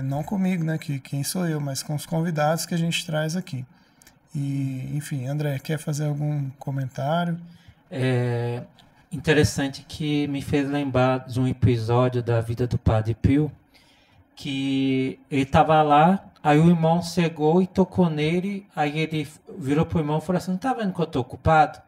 não comigo, né? Que quem sou eu, mas com os convidados que a gente traz aqui. E, enfim, André, quer fazer algum comentário? É interessante que me fez lembrar de um episódio da vida do Padre Pio, que ele estava lá, aí o irmão chegou e tocou nele, aí ele virou pro irmão e falou assim, não tá vendo que eu tô ocupado?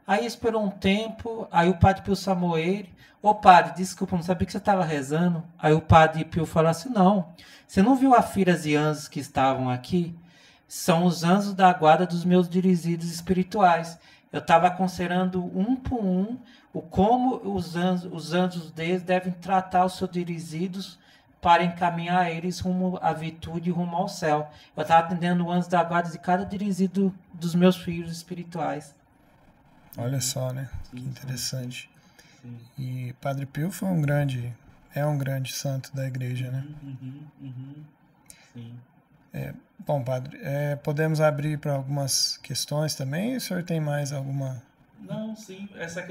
Aí esperou um tempo, aí o Padre Pio chamou ele, ô padre, desculpa, não sabia que você estava rezando. Aí o Padre Pio falou assim, não, você não viu as filhas e anjos que estavam aqui? São os anjos da guarda dos meus dirigidos espirituais. Eu estava considerando um por um o como os anjos deles devem tratar os seus dirigidos para encaminhar eles rumo à virtude e rumo ao céu. Eu estava atendendo o anjo da guarda de cada dirigido dos meus filhos espirituais. Olha só, né? Que sim, interessante. sim. E Padre Pio foi é um grande santo da igreja, né? Sim. Bom, padre, podemos abrir para algumas questões também? O senhor tem mais alguma? Não, sim, essa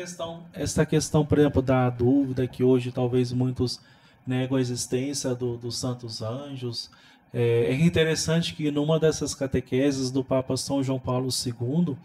questão, por exemplo, da dúvida que hoje talvez muitos negam a existência dos santos anjos. É interessante que numa dessas catequeses do Papa São João Paulo II,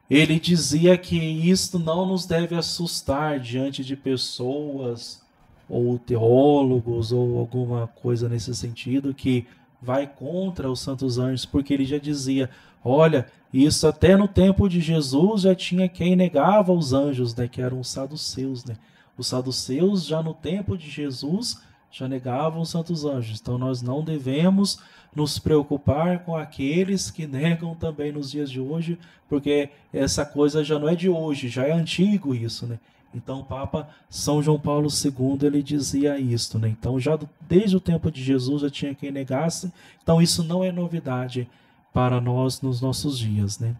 ele dizia que isto não nos deve assustar diante de pessoas ou teólogos ou alguma coisa nesse sentido que vai contra os santos anjos, porque ele já dizia, olha, isso até no tempo de Jesus já tinha quem negava os anjos, né, que eram os saduceus, né? Os saduceus já no tempo de Jesus já negavam os santos anjos. Então nós não devemos nos preocupar com aqueles que negam também nos dias de hoje, porque essa coisa já não é de hoje, já é antigo isso, né? Então o Papa São João Paulo II ele dizia isso, né? Então já desde o tempo de Jesus já tinha quem negasse. Então isso não é novidade para nós nos nossos dias, né?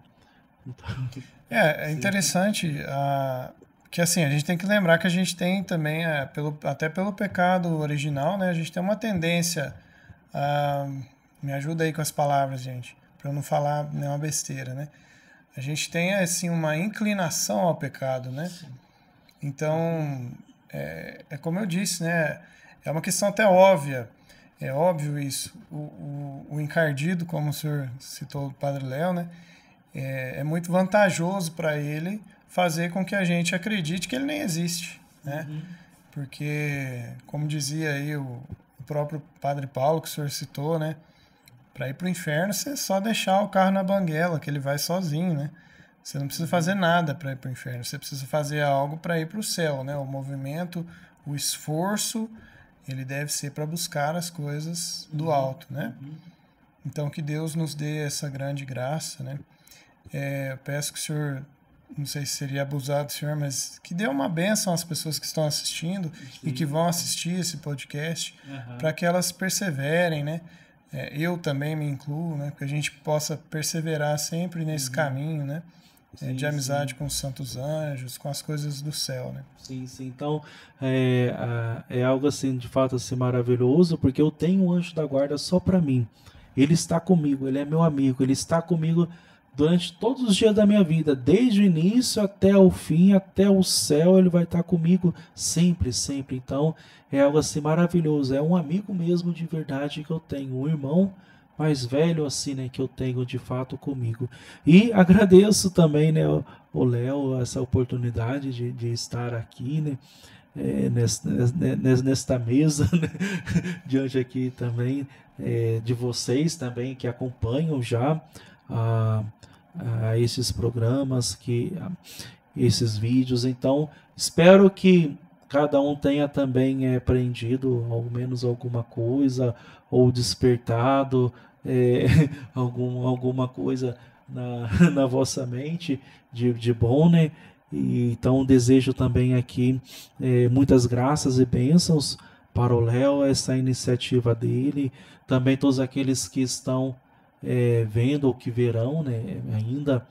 Então, É interessante que assim, a gente tem que lembrar que a gente tem também, até pelo pecado original, né? A gente tem uma tendência a... Me ajuda aí com as palavras, gente, para eu não falar nenhuma besteira, né? A gente tem, assim, uma inclinação ao pecado, né? Sim. Então, é como eu disse, né? É uma questão até óbvia. É óbvio isso. O encardido, como o senhor citou o Padre Léo, né? É muito vantajoso para ele fazer com que a gente acredite que ele nem existe, né? Porque, como dizia aí o próprio Padre Paulo, que o senhor citou, né? Para ir para o inferno, você só deixar o carro na banguela, que ele vai sozinho, né? Você não precisa fazer nada para ir para o inferno, você precisa fazer algo para ir para o céu, né? O movimento, o esforço, ele deve ser para buscar as coisas do alto, né? Então, que Deus nos dê essa grande graça, né? Eu peço que o Senhor, não sei se seria abusado do Senhor, mas que dê uma bênção às pessoas que estão assistindo e que vão assistir esse podcast, para que elas perseverem, né? Eu também me incluo, né? Que a gente possa perseverar sempre nesse caminho, né? De amizade com os santos anjos, com as coisas do céu, né? Sim, sim. Então, é algo assim, de fato, assim, maravilhoso, porque eu tenho um anjo da guarda só para mim. Ele está comigo, ele é meu amigo, ele está comigo durante todos os dias da minha vida, desde o início até o fim, até o céu, ele vai estar comigo sempre, sempre. Então, é algo assim maravilhoso, é um amigo mesmo de verdade que eu tenho, um irmão mais velho assim, né, que eu tenho de fato comigo. E agradeço também, né, o Léo, essa oportunidade de estar aqui, né, nesta mesa, né, diante aqui também, de vocês também que acompanham já a esses programas, esses vídeos. Então, espero que cada um tenha também aprendido ao menos alguma coisa, ou despertado alguma coisa na vossa mente de bom, né? E, então, desejo também aqui muitas graças e bênçãos para o Léo, essa iniciativa dele, também todos aqueles que estão vendo ou que verão, né, ainda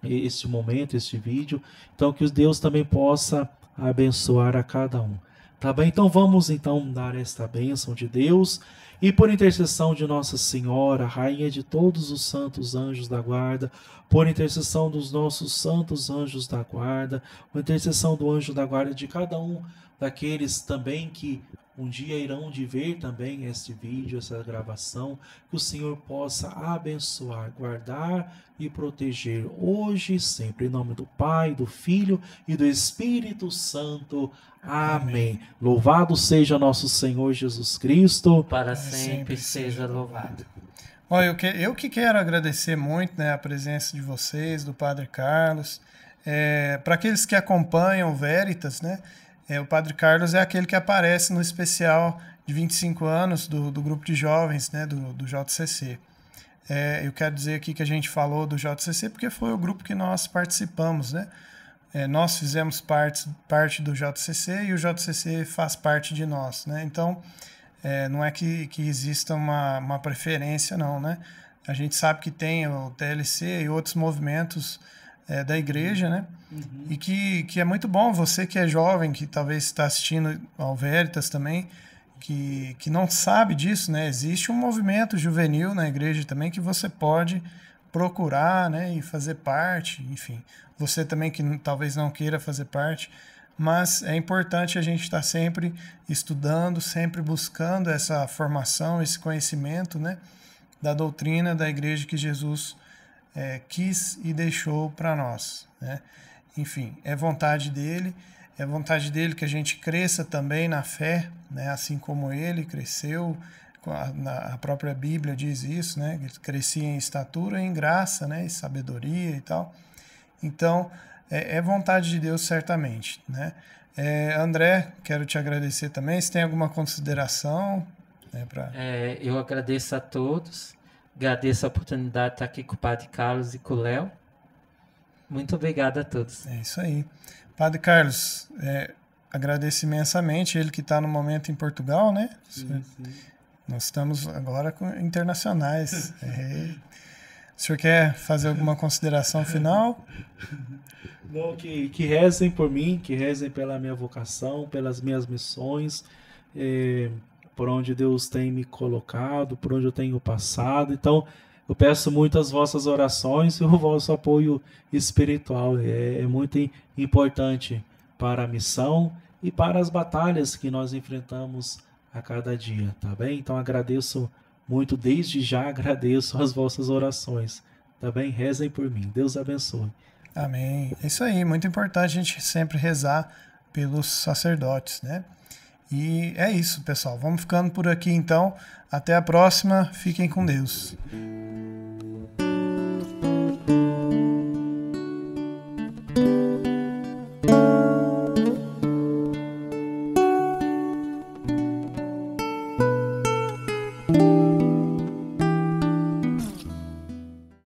este momento, este vídeo. Então, que Deus também possa abençoar a cada um. Tá bem? Então, vamos então dar esta bênção de Deus. E por intercessão de Nossa Senhora, Rainha de todos os santos anjos da guarda, por intercessão dos nossos santos anjos da guarda, por intercessão do anjo da guarda de cada um daqueles também que um dia irão de ver também este vídeo, essa gravação, que o Senhor possa abençoar, guardar e proteger hoje e sempre, em nome do Pai, do Filho e do Espírito Santo. Amém. Louvado seja nosso Senhor Jesus Cristo. Para sempre seja louvado. Olha, eu que quero agradecer muito, né, a presença de vocês, do Padre Carlos. Para aqueles que acompanham o Veritas, né, o Padre Carlos é aquele que aparece no especial de 25 anos do grupo de jovens, né, do JCC. Eu quero dizer aqui que a gente falou do JCC porque foi o grupo que nós participamos, né? Nós fizemos parte do JCC e o JCC faz parte de nós, né? Então, não é que exista uma preferência, não, né? A gente sabe que tem o TLC e outros movimentos da igreja, né? E que é muito bom, você que é jovem, que talvez está assistindo ao Veritas também, que não sabe disso, né? Existe um movimento juvenil na igreja também que você pode procurar, né? E fazer parte, enfim. Você também que talvez não queira fazer parte, mas é importante a gente estar sempre estudando, sempre buscando essa formação, esse conhecimento, né? Da doutrina da igreja que Jesus quis e deixou para nós, né? Enfim, é vontade dele que a gente cresça também na fé, né? Assim como ele cresceu, a própria Bíblia diz isso, né? Ele crescia em estatura, em graça, né? E sabedoria e tal. Então, é vontade de Deus certamente, né? André, quero te agradecer também. Se tem alguma consideração, né, eu agradeço a todos. Agradeço a oportunidade de estar aqui com o Padre Carlos e com o Léo. Muito obrigado a todos. É isso aí. Padre Carlos, agradeço imensamente, ele que está no momento em Portugal, né? Sim. Nós estamos agora com internacionais. O senhor quer fazer alguma consideração final? Não, que rezem por mim, que rezem pela minha vocação, pelas minhas missões, por onde Deus tem me colocado, por onde eu tenho passado. Então, eu peço muito as vossas orações e o vosso apoio espiritual. É muito importante para a missão e para as batalhas que nós enfrentamos a cada dia, tá bem? Então, agradeço muito, desde já agradeço as vossas orações, tá bem? Rezem por mim. Deus abençoe. Amém. É isso aí, muito importante a gente sempre rezar pelos sacerdotes, né? E é isso, pessoal. Vamos ficando por aqui, então. Até a próxima. Fiquem com Deus.